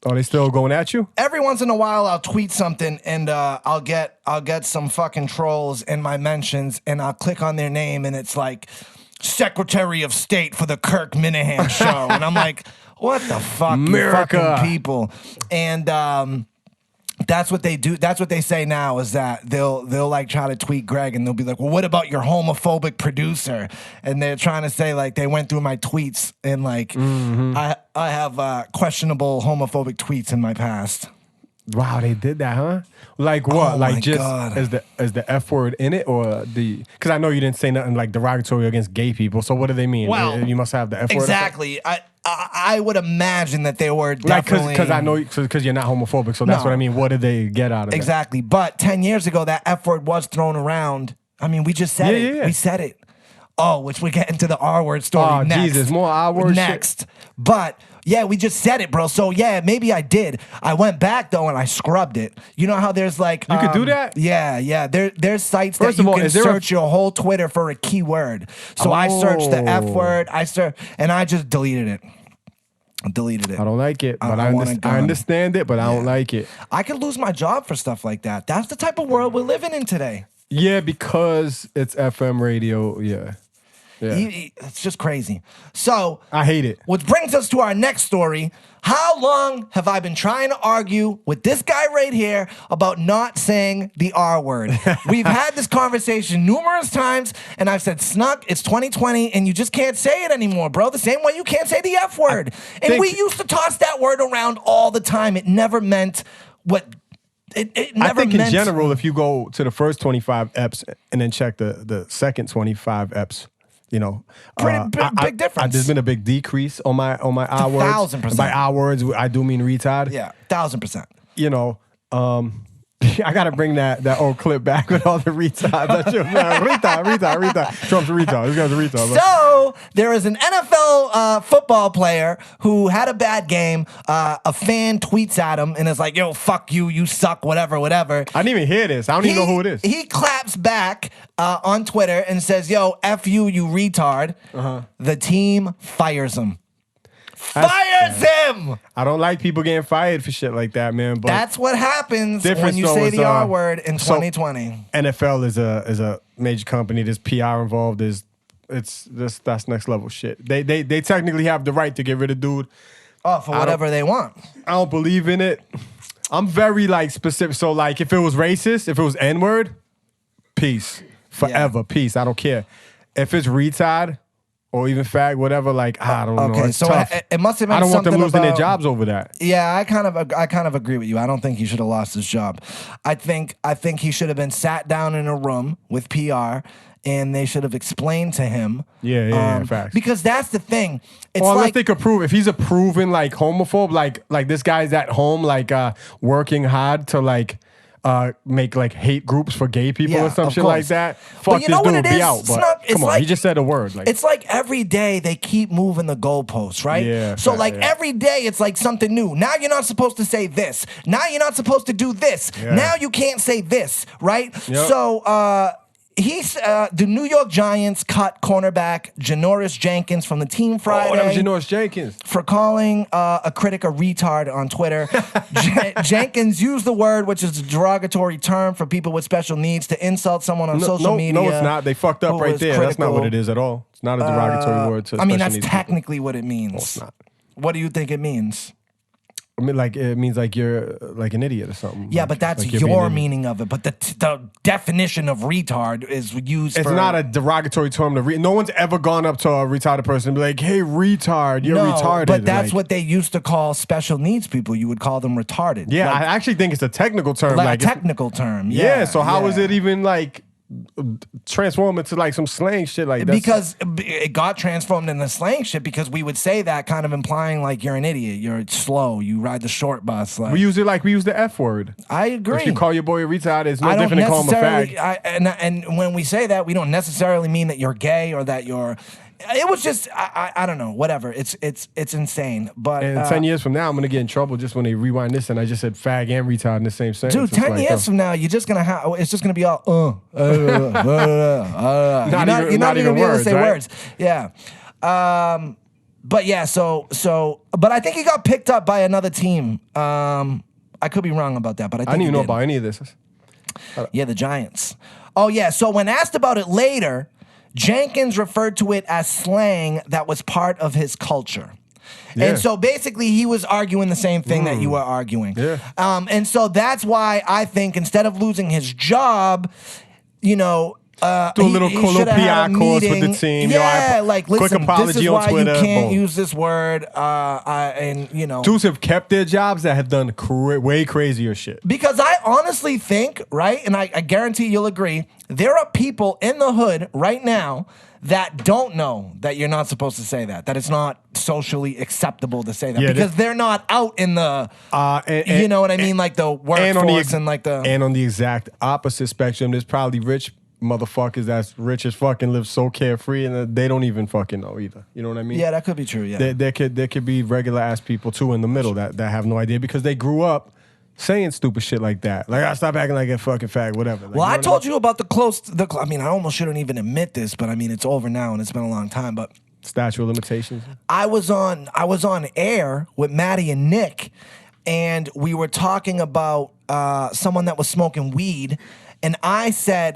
Oh, they still going at you? Every once in a while, I'll tweet something and I'll get some fucking trolls in my mentions and I'll click on their name and it's like Secretary of State for the Kirk Minahan show, and I'm like, what the fuck, America. You fucking people? And that's what they do. That's what they say now is that they'll like try to tweet Greg and they'll be like, well, what about your homophobic producer? And they're trying to say like they went through my tweets and like I have questionable homophobic tweets in my past. Wow, they did that, huh? Like what? Oh like just God. is the F word in it or the? Because I know you didn't say nothing like derogatory against gay people. So what do they mean? Well, you must have the F word. Exactly. I would imagine that they were definitely because I know because you're not homophobic. So that's what I mean. What did they get out of it? Exactly. But 10 years ago, that F word was thrown around. I mean, we just said it. Yeah. We said it. Oh, which we get into the R word story next. Jesus, more R word next. shit. But yeah, we just said it, bro. So yeah, maybe I did. I went back though and I scrubbed it. You know how there's like you could do that? Yeah. There's sites that you can search your whole Twitter for a keyword. So I searched the F word. And I just deleted it. I don't like it, but I understand it, but I don't like it. I could lose my job for stuff like that. That's the type of world we're living in today. Yeah, because it's FM radio. Yeah. It's just crazy. So I hate it. Which brings us to our next story. How long have I been trying to argue with this guy right here about not saying the R word? We've had this conversation numerous times, and I've said, Snuk, it's 2020, and you just can't say it anymore, bro. The same way you can't say the F word. And we used to toss that word around all the time. It never meant what... It never I think in meant general, if you go to the first 25 EPs and then check the second 25 EPs, you know, big difference. There's been a big decrease on my R words. 1,000%. By R words, I do mean retard. Yeah, 1,000%. You know, I gotta bring that old clip back with all the retards. retard. Trump's a retard. This guy's a retard. So there is an NFL football player who had a bad game. A fan tweets at him and is like, "Yo, fuck you, you suck, whatever." I didn't even hear this. I don't even know who it is. He claps back on Twitter and says, "Yo, F you, you retard." The team fires him. Fires him! I don't like people getting fired for shit like that, man. But that's what happens when you say the R word in 2020. NFL is a major company. There's PR involved. That's next level shit. They technically have the right to get rid of dude. Oh, for whatever they want. I don't believe in it. I'm very like specific. So like if it was racist, if it was N-word, peace. Forever, peace. I don't care. If it's retard or even fag, whatever, like I don't know. It's so tough. it must have been I don't want them something losing their about- jobs over that. Yeah, I kind of agree with you. I don't think he should have lost his job. I think he should have been sat down in a room with PR and they should have explained to him. Yeah, facts. Because that's the thing. It's Well, unless like they could prove if he's a proven like homophobe, like this guy's at home like working hard to like make like hate groups for gay people or some of shit course. like that. But Fuck you this know what dude it be is? out. It's But not- it's come on, like- he just said a word. Like it's like every day they keep moving the goalposts, right? Yeah, So fact, like yeah. every day it's like something new. Now you're not supposed to say this. Now you're not supposed to do this. Yeah. Now you can't say this, right? Yep. So the New York Giants cut cornerback Janoris Jenkins from the team Friday. Oh, that was Janoris Jenkins. For calling a critic a retard on Twitter. Jenkins used the word, which is a derogatory term for people with special needs, to insult someone on social media. No, it's not. They fucked up who right was there. That's not what critical. it is at all. It's not a derogatory word to I mean, special that's needs technically what it means. people. No, it's not. What do you think it means? I mean, like it means like you're like an idiot or something. Yeah, Like- but that's like you're being your an idiot. meaning of it. But the definition of retard is used It's for... not a derogatory term to no one's ever gone up to a retarded person and be like, "Hey, retard, you're no, retarded." but that's like, what they used to call special needs people. You would call them retarded. Yeah, Like, I actually think it's a technical term. like Like a technical term. yeah. So how is yeah. it even like transform into like some slang shit like that? Because it got transformed into slang shit because we would say that kind of implying like you're an idiot, you're slow, you ride the short bus. Like, we use it like we use the F word. I agree. If you call your boy a retard, it's no I don't different than calling him a necessarily, fag. and when we say that, we don't necessarily mean that you're gay or that you're. It was just I don't know, whatever. It's insane. But And 10 years from now, I'm gonna get in trouble just when they rewind this and I just said fag and retard in the same sentence. dude, It's 10 like, years from now, you're just gonna have. It's just gonna be all. You're not even even gonna be able to words, say right? words. Yeah. But yeah. But I think he got picked up by another team. I could be wrong about that, but I think I didn't he even know did. about any of this. Yeah, the Giants. Oh, yeah. So when asked about it later, Jenkins referred to it as slang that was part of his culture. Yeah. And so basically he was arguing the same thing that you were arguing. Yeah. And so that's why I think instead of losing his job, you know, Do a little should have PR course with the meeting. team. Yo, Yeah, like quick listen, this apology is on why Twitter, you can't boom. use this word. And you know, Dudes have kept their jobs that have done way crazier shit. because I honestly think, right, and I guarantee you'll agree, there are people in the hood right now that don't know that you're not supposed to say that it's not socially acceptable to say that Yeah, because they're not out in the, And- you know what I mean, like the workforce and like the... And on the exact opposite spectrum, there's probably rich motherfuckers that's rich as fucking live so carefree and they don't even fucking know either. You know what I mean? Yeah, that could be true, yeah. There could be regular ass people too in the middle that have no idea because they grew up saying stupid shit like that. Like, I stop acting like a fucking fag, whatever. Like, Well, I you know told what you about I mean, I almost shouldn't even admit this, but I mean, it's over now and it's been a long time, but statute of limitations. I was on air with Maddie and Nick, and we were talking about someone that was smoking weed, and I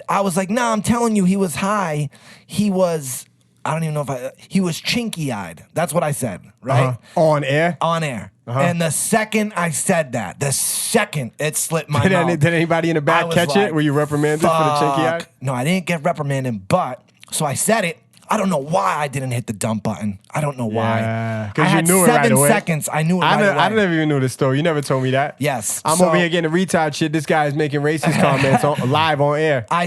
was like, nah, I'm telling you, he was high. He was, I don't even know if he was chinky-eyed. That's what I said, right? On air? On air. And the second I said that, it slipped my mouth. Did anybody in the I back was catch like, it? Were you reprimanded for the chinky eye? "Fuck." No, I didn't get reprimanded, but so I said it. I don't know why I didn't hit the dump button. I don't know why. Yeah, I because you had knew it right 7 away. seconds. I knew it right away. I never even knew the story. You never told me that. Yes. I'm So- over here getting a retard shit. This guy is making racist comments live on air. I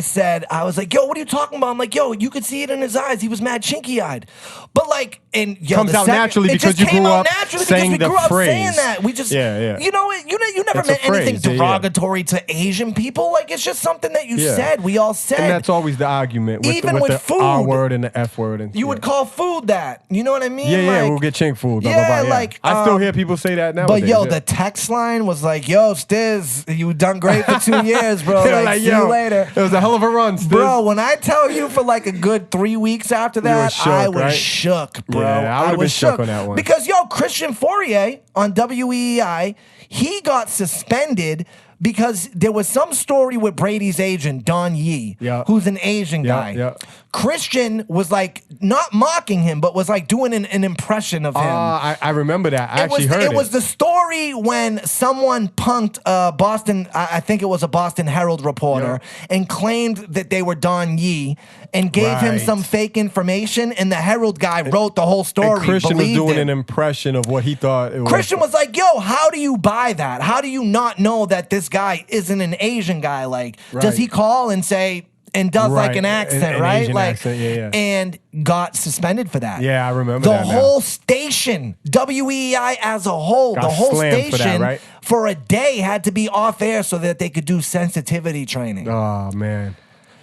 was like, yo, what are you talking about? I'm like, yo, you could see it in his eyes. He was mad chinky-eyed. But like, and yo, Comes out naturally it because just you came grew out up naturally saying because we the grew up phrase. saying that. We just, Yeah. you know, you never It's a meant anything phrase, yeah. derogatory to Asian people. Like, it's just something that you Yeah. said. We all said. And that's always the argument with, Even with with the food. R word and the F word. And, you would call food that. You know what I mean? Yeah, Like, we'll get chink food. Blah, yeah, blah, blah, like, I still hear people say that nowadays. But yo, yeah. the text line was like, yo, Stiz, you done great for 2 years, bro. They were Like, see yo, you later. It was a hell of a run, Stiz. Bro, when I tell you for like a good 3 weeks after You were that, shook, I was right? shook, bro. Yeah, I would've was been shook on that one. Because yo, Christian Fourier on WEEI, he got suspended because there was some story with Brady's agent, Don Yee, who's an Asian guy. Yeah. Christian was like not mocking him, but was like doing an impression of him. I remember that. I actually heard it. It was the story when someone punked Boston, I think it was a Boston Herald reporter, and claimed that they were Don Yee and gave him some fake information, and the Herald guy wrote the whole story. And Christian was doing an impression of what he thought it was. Christian was like, yo, how do you buy that? How do you not know that this guy isn't an Asian guy? Like, does he call and say, and does like an accent, an right? Asian Like, accent, and got suspended for that. Yeah, I remember the that. The whole station, WEI as a whole, got the whole slammed station for a day had to be off air so that they could do sensitivity training. Oh man.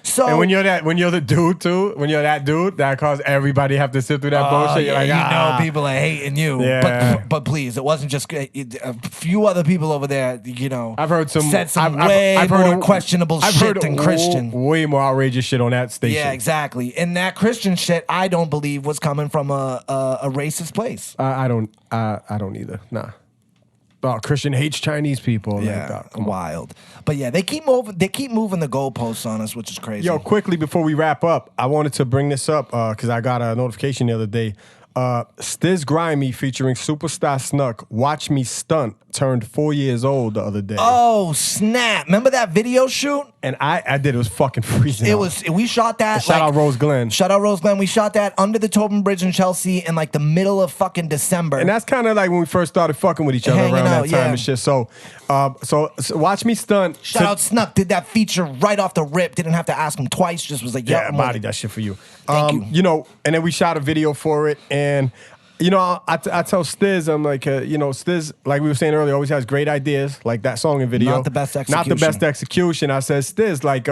So, and when you're the dude too, when you're that dude, that causes everybody have to sit through that bullshit. You're like, you know, people are hating you. Yeah. But please, it wasn't just a few other people over there. You know, I've heard some said some way more questionable shit than Christian. Way more outrageous shit on that station. Yeah, exactly. And that Christian shit, I don't believe was coming from a racist place. I don't either. Nah. Oh, Christian hates Chinese people. Yeah, wild. But yeah, they keep moving the goalposts on us, which is crazy. Yo, quickly before we wrap up, I wanted to bring this up because I got a notification the other day. Stiz Grimey featuring Superstah Snuk, Watch Me Stunt, turned 4 years old the other day. Oh, snap. Remember that video shoot? And I did. It was fucking freezing. We shot that. Shout out Rose Glen. Shout out Rose Glen. We shot that under the Tobin Bridge in Chelsea in like the middle of fucking December. And that's kind of like when we first started fucking with each other around that time and shit. So Watch Me Stunt. Shout out Snuk. Did that feature right off the rip. Didn't have to ask him twice. Just was like, yeah, bodied that shit for you. Thank you. You know, and then we shot a video for it. And, you know, I tell Stiz, I'm like, you know, Stiz, like we were saying earlier, always has great ideas, like that song and video. Not the best execution. Not the best execution. I said, Stiz, like,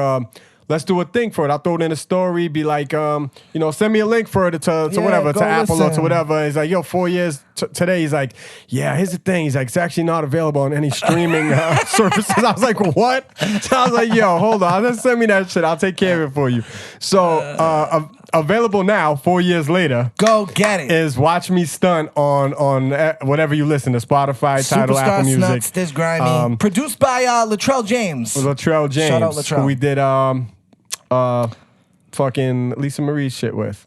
let's do a thing for it. I'll throw it in a story, be like, you know, send me a link for it to whatever, to Apple or to whatever. He's like, yo, 4 years today. He's like, yeah, here's the thing. He's like, it's actually not available on any streaming services. I was like, what? So I was like, yo, hold on. Just send me that shit. I'll take care of it for you. So, available now, 4 years later. Go get it. Is Watch Me Stunt on whatever you listen to, Spotify, Tidal, Apple Music. Superstah Snuk, Stiz Grimey. Produced by Latrell James. Latrell James. Shout out Latrell. Who we did fucking Lisa Marie shit with.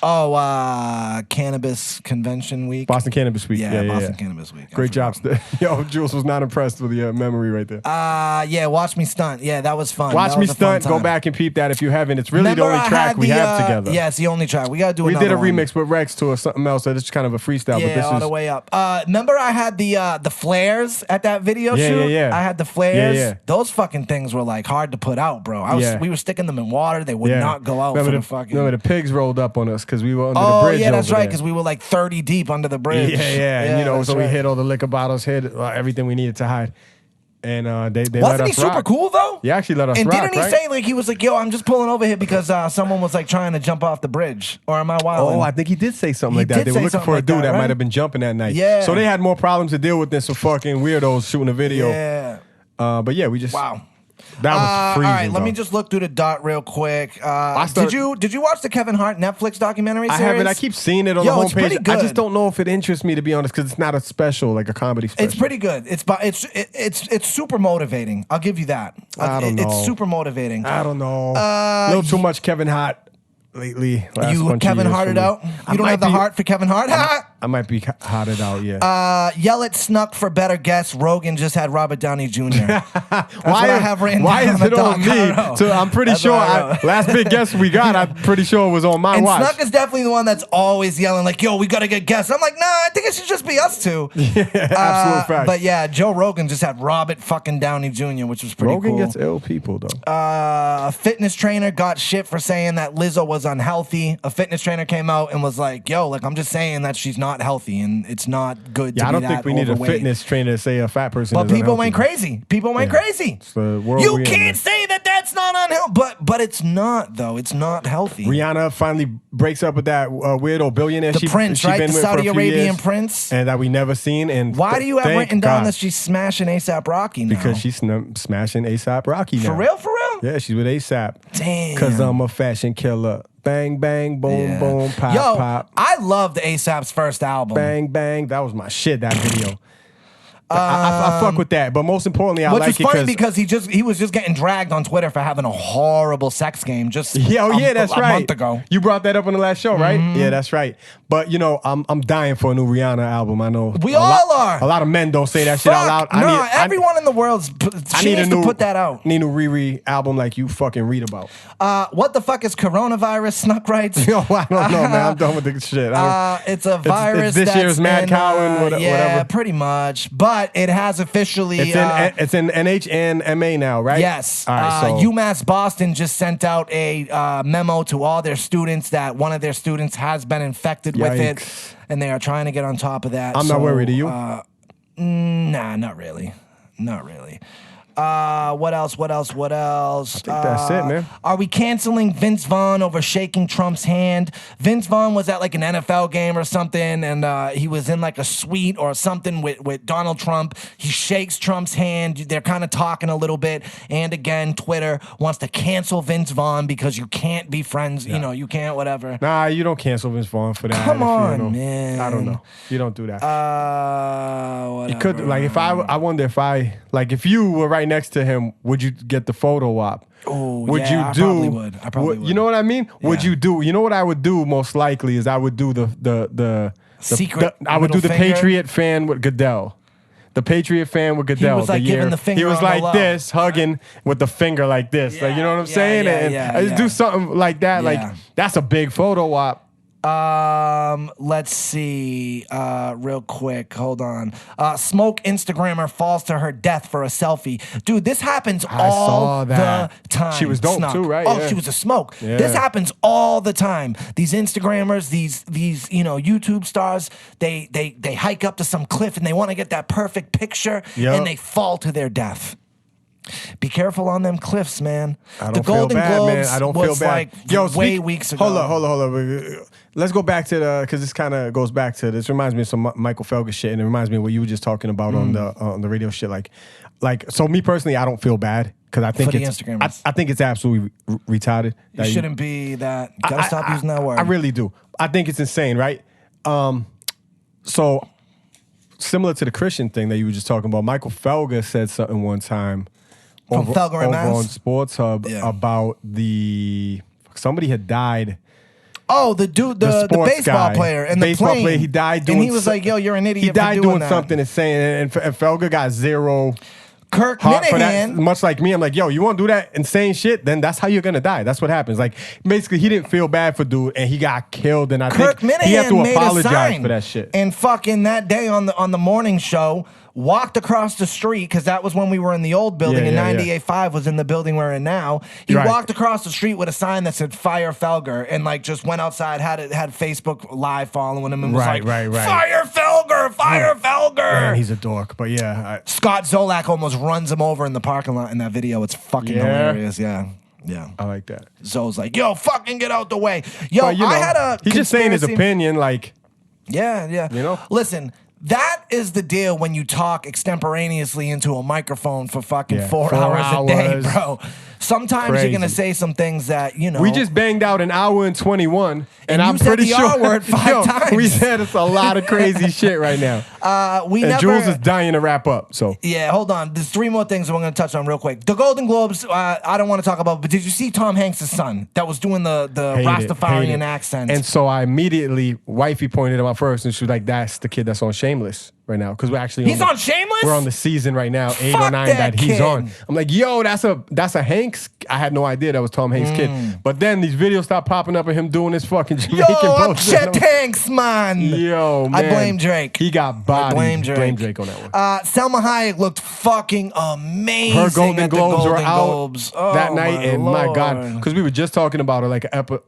Oh, Cannabis Convention Week. Boston Cannabis Week. Yeah, Boston Cannabis Week. Great job. Yo, Jules was not impressed with the memory right there. Yeah, Watch Me Stunt. Yeah, that was fun. Watch Me Stunt. Go back and peep that if you haven't. It's really the only track we have together. Yeah, it's the only track. We got to do We another did a one. remix with Rex to something else. So it's kind of a freestyle. Yeah, but this all is the way up. Remember I had the flares at that video shoot? Yeah. I had the flares. Yeah. Those fucking things were like hard to put out, bro. We were sticking them in water. They would not go out for the fucking... Remember the pigs rolled up on us because we were under the bridge. Oh, yeah, that's over right, there. because we were like 30 deep under the bridge. Yeah. And, you know, so we hid all the liquor bottles, hid everything we needed to hide. And they let us Wasn't he super rock. cool, though? He actually let us and rock, didn't he right? say, like, he was like, yo, I'm just pulling over here because someone was, like, trying to jump off the bridge? Or am I wild? Oh, I think he did say something like that. They were looking for a dude that might have been jumping that night. Yeah. So they had more problems to deal with than some fucking weirdos shooting a video. Yeah. But yeah, we just... Wow. That was freezing. All right, let though. me just look through the dot real quick. Did you watch the Kevin Hart Netflix documentary series? I haven't. I keep seeing it on the it's pretty homepage. good. I just don't know if it interests me, to be honest, because it's not a special, like a comedy special. It's pretty good. It's super motivating. I'll give you that. I don't know. It's super motivating. I don't know. A little too much Kevin Hart lately. You Kevin Harted out? You don't have the heart for Kevin Hart? I might be hotted out, yeah. Yell at Snuk for better guess. Rogan just had Robert Downey Jr. Why is it on me? So I'm pretty sure last big guess we got, I'm pretty sure it was on my watch. Snuk is definitely the one that's always yelling like, yo, we got to get guests. I'm like, nah, I think it should just be us two. Yeah, absolute fact. But yeah, Joe Rogan just had Robert fucking Downey Jr., which was pretty cool. Rogan gets ill people, though. A fitness trainer got shit for saying that Lizzo was unhealthy. A fitness trainer came out and was like, yo, like, I'm just saying that she's not healthy and it's not good to be that I don't think we need overweight. a fitness trainer to say a fat person But is people unhealthy. went crazy. People went crazy. You can't say that that's not unhealthy. But it's not, though. It's not healthy. Rihanna finally breaks up with that weirdo billionaire. The prince, right? Been The with Saudi for a few Arabian years, prince. and that we never seen. And why do you have written down that she's smashing ASAP Rocky now? Because she's smashing ASAP Rocky now. For real? For real? Yeah, she's with ASAP. Damn. Because I'm a fashion killer. Bang, bang, boom, boom, pop, pop. I loved ASAP's first album. Bang, bang. That was my shit, that video. I fuck with that, but most importantly, I Which like was it funny because he was just getting dragged on Twitter for having a horrible sex game just that's a right. month ago. You brought that up on the last show, right? Yeah, that's right. But you know, I'm dying for a new Rihanna album. I know We all are. A lot of men don't say that shit out loud. No, everyone in the world's she needs to put that out. Need a Riri album like you fucking read about. What the fuck is coronavirus? Snuk writes. Yo, I don't know, man. I'm done with the shit. It's a virus. It's this year's Mad Cow and whatever. Yeah, pretty much. But it has officially. It's in NH and MA now, right? Yes. All right, so UMass Boston just sent out a memo to all their students that one of their students has been infected with it, and they are trying to get on top of that. I'm not worried. Are you? Nah, not really. Not really. What else? I think that's it, man. Are we canceling Vince Vaughn over shaking Trump's hand? Vince Vaughn was at like an NFL game or something, and he was in like a suite or something with Donald Trump. He shakes Trump's hand. They're kind of talking a little bit. And again, Twitter wants to cancel Vince Vaughn because you can't be friends. Yeah. You know, you can't whatever. Nah, you don't cancel Vince Vaughn for that. Come on, man. I don't know. You don't do that. Whatever. You could, like, if I wonder if you were right next to him, would you get the photo op? Oh, would yeah, you do? I probably would. You know what I mean? Yeah. Would you do? You know what I would do most likely is I would do the secret. I would do the finger? Patriot fan with Goodell. The Patriot fan with Goodell. He was like giving the finger. He was on like the low. this, hugging with the finger like this. Yeah, like, you know what I'm saying? I just do something like that. Yeah. Like, that's a big photo op. Let's see. Real quick. Hold on. Smoke Instagrammer falls to her death for a selfie. Dude, this happens all the time. She was dope Snuk. too, right? Oh, Yeah. she was a smoke. Yeah. This happens all the time. These Instagrammers, these YouTube stars, they hike up to some cliff and they want to get that perfect picture and they fall to their death. Be careful on them cliffs, man. I don't the Golden feel bad, Globes man. I don't was feel bad. like weeks ago. Hold on. Let's go back to because this kind of goes back to this. Reminds me of some Michael Felger shit, and it reminds me of what you were just talking about on the radio shit. Like so, me personally, I don't feel bad because I think I think it's absolutely retarded. You shouldn't be that. You gotta stop using that word. I really do. I think it's insane, right? So similar to the Christian thing that you were just talking about, Michael Felger said something one time. From Felger and Mass? on Sports Hub about somebody had died. Oh, the dude, the baseball player and the baseball plane. player. He died doing. And he was like, "Yo, you're an idiot." He died for doing that. something insane, and Felger got zero. Kirk heart for Minahan, that. Much like me, I'm like, yo, you want to do that insane shit? Then that's how you're gonna die. That's what happens. Like, basically, he didn't feel bad for dude, and he got killed. And I Kirk think Minahan he had to made apologize a sign for that shit. And fucking that day on the morning show, walked across the street because that was when we were in the old building, and 98.5 was in the building we're in now. He walked across the street with a sign that said "Fire Felger" and like just went outside, had Facebook Live following him, and was like, "Fire Felger, fire Felger." Man, he's a dork, but yeah. Scott Zolak almost runs him over in the parking lot in that video. It's fucking hilarious. Yeah. I like that. Zoe's like, "Yo, fucking get out the way." Yo, but, I had a. He's just saying his opinion, like. Yeah. You know. Listen. That is the deal when you talk extemporaneously into a microphone for fucking 4 hours a day, bro. Sometimes you're gonna say some things that, you know. We just banged out an hour and 21, and I'm said pretty the sure. R word 5 times. We said it's a lot of crazy shit right now. Jules is dying to wrap up. So yeah, hold on. There's 3 more things we're gonna touch on real quick. The Golden Globes. I don't want to talk about, but did you see Tom Hanks' son that was doing the Rastafarian accent? And so I immediately, wifey pointed him out first, and she was like, "That's the kid that's on Shameless right now." Because we're actually he's on Shameless. We're on the season right now, 8 or 9 that he's on. I'm like, yo, that's a Hanks. I had no idea that was Tom Hanks' kid. But then these videos stopped popping up of him doing his fucking Jamaican I'm post. Chet Hanks, man. Yo, man. I blame Drake. He got bodied. Blame Drake on that one. Selma Hayek looked fucking amazing. Her Golden Globes were out that night, and Lord. my God, because we were just talking about her like an ep or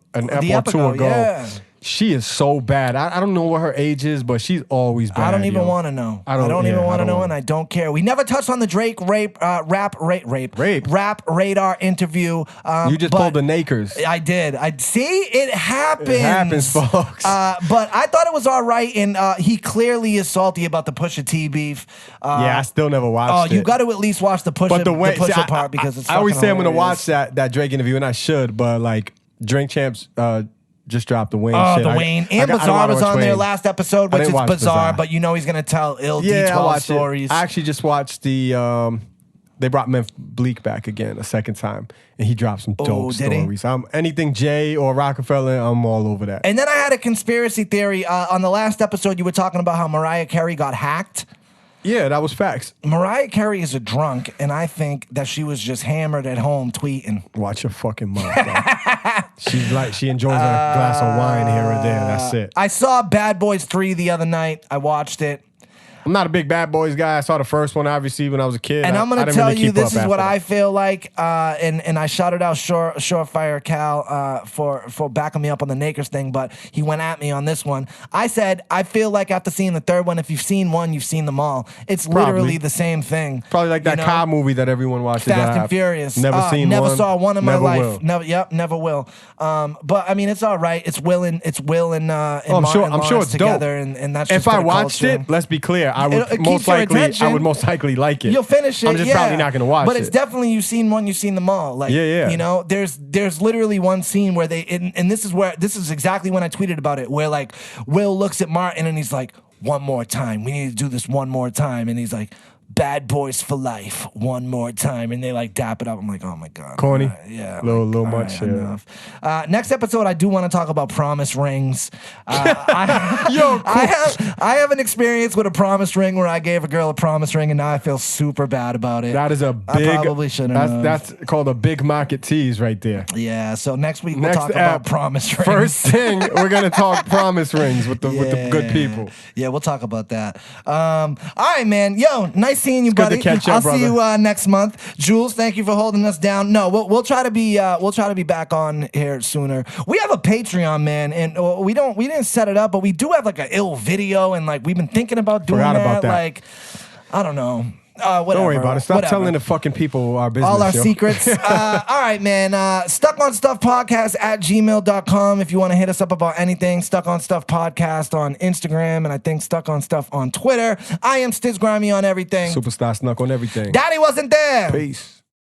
2 ago. Yeah. She is so bad. I don't know what her age is, but she's always bad. I don't even want to know. I don't even want to know, and I don't care. We never touched on the Drake rap radar interview. You just pulled the Nakers. I did. I see. It happens. It happens, folks. But I thought it was all right, and he clearly is salty about the Pusha T beef. Yeah, I still never watched it. Oh, you got to at least watch the Pusha part because it's. I always say I'm going to hilarious. watch that Drake interview, and I should, but like Drink Champs. just dropped the Wayne Oh, shit. the Wayne. And I Bizarre wanna was watch on there Wayne. last episode, I which didn't is watch bizarre, Bizarre. but you know he's going to tell ill Yeah, I D12 watched stories. it. I actually just watched the. They brought Memphis Bleak back again a second time, and he dropped some dope did he? stories. Anything Jay or Rockefeller, I'm all over that. And then I had a conspiracy theory. On the last episode, you were talking about how Mariah Carey got hacked. Yeah, that was facts. Mariah Carey is a drunk, and I think that she was just hammered at home tweeting. Watch your fucking mouth. She enjoys a glass of wine here or there. That's it. I saw Bad Boys 3 the other night. I watched it. I'm not a big Bad Boys guy. I saw the first one obviously when I was a kid. And I'm going to didn't tell really you, keep this up is what after I that. feel like. And I shouted out Surefire Cal for backing me up on the Nakers thing, but he went at me on this one. I said, I feel like after seeing the third one, if you've seen one, you've seen them all. It's literally the same thing. Probably like that you know? car movie that everyone watches. Fast and Furious. Never seen never one. saw one in my Never life. will. Never will. But I mean, it's all right. It's Will and Martin I'm sure Lawrence it's together, dope. and that's just if I their watched culture. it, let's be clear, I It would keeps most your likely, attention. I would most likely like it. You'll finish it. I'm just yeah. probably not gonna watch but it. it's definitely you've seen one, you've seen them all. Like, Yeah. You know, there's literally one scene where and this is exactly when I tweeted about it, where like Will looks at Martin and he's like, one more time. We need to do this one more time. And he's like, Bad Boys for life, one more time, and they like dap it up. I'm like, oh my god, Corny. all right, yeah, Little like, all much, right, yeah. enough. Next episode, I do want to talk about promise rings. I have an experience with a promise ring where I gave a girl a promise ring, and now I feel super bad about it. That is a big. I probably shouldn't have. That's called a big market tease right there. Yeah. So next week we'll talk about promise rings. First thing we're gonna talk promise rings with the good people. Yeah, we'll talk about that. All right, man. Yo, nice seeing you, It's good buddy. to catch up, I'll brother. see you next month. Jules, thank you for holding us down. No, we'll try to be back on here sooner. We have a Patreon, man, and we didn't set it up, but we do have like an ill video, and like we've been thinking about doing Forgot about that. Like, I don't know. Whatever. Don't worry about it. Stop Whatever. telling the fucking people our business. All our yo. secrets. All right, man. Stuck on Stuff Podcast at gmail.com if you want to hit us up about anything. Stuck on Stuff Podcast on Instagram, and I think Stuck on Stuff on Twitter. I am Stiz Grimey on everything. Superstar Snuk on everything. Daddy wasn't there. Peace.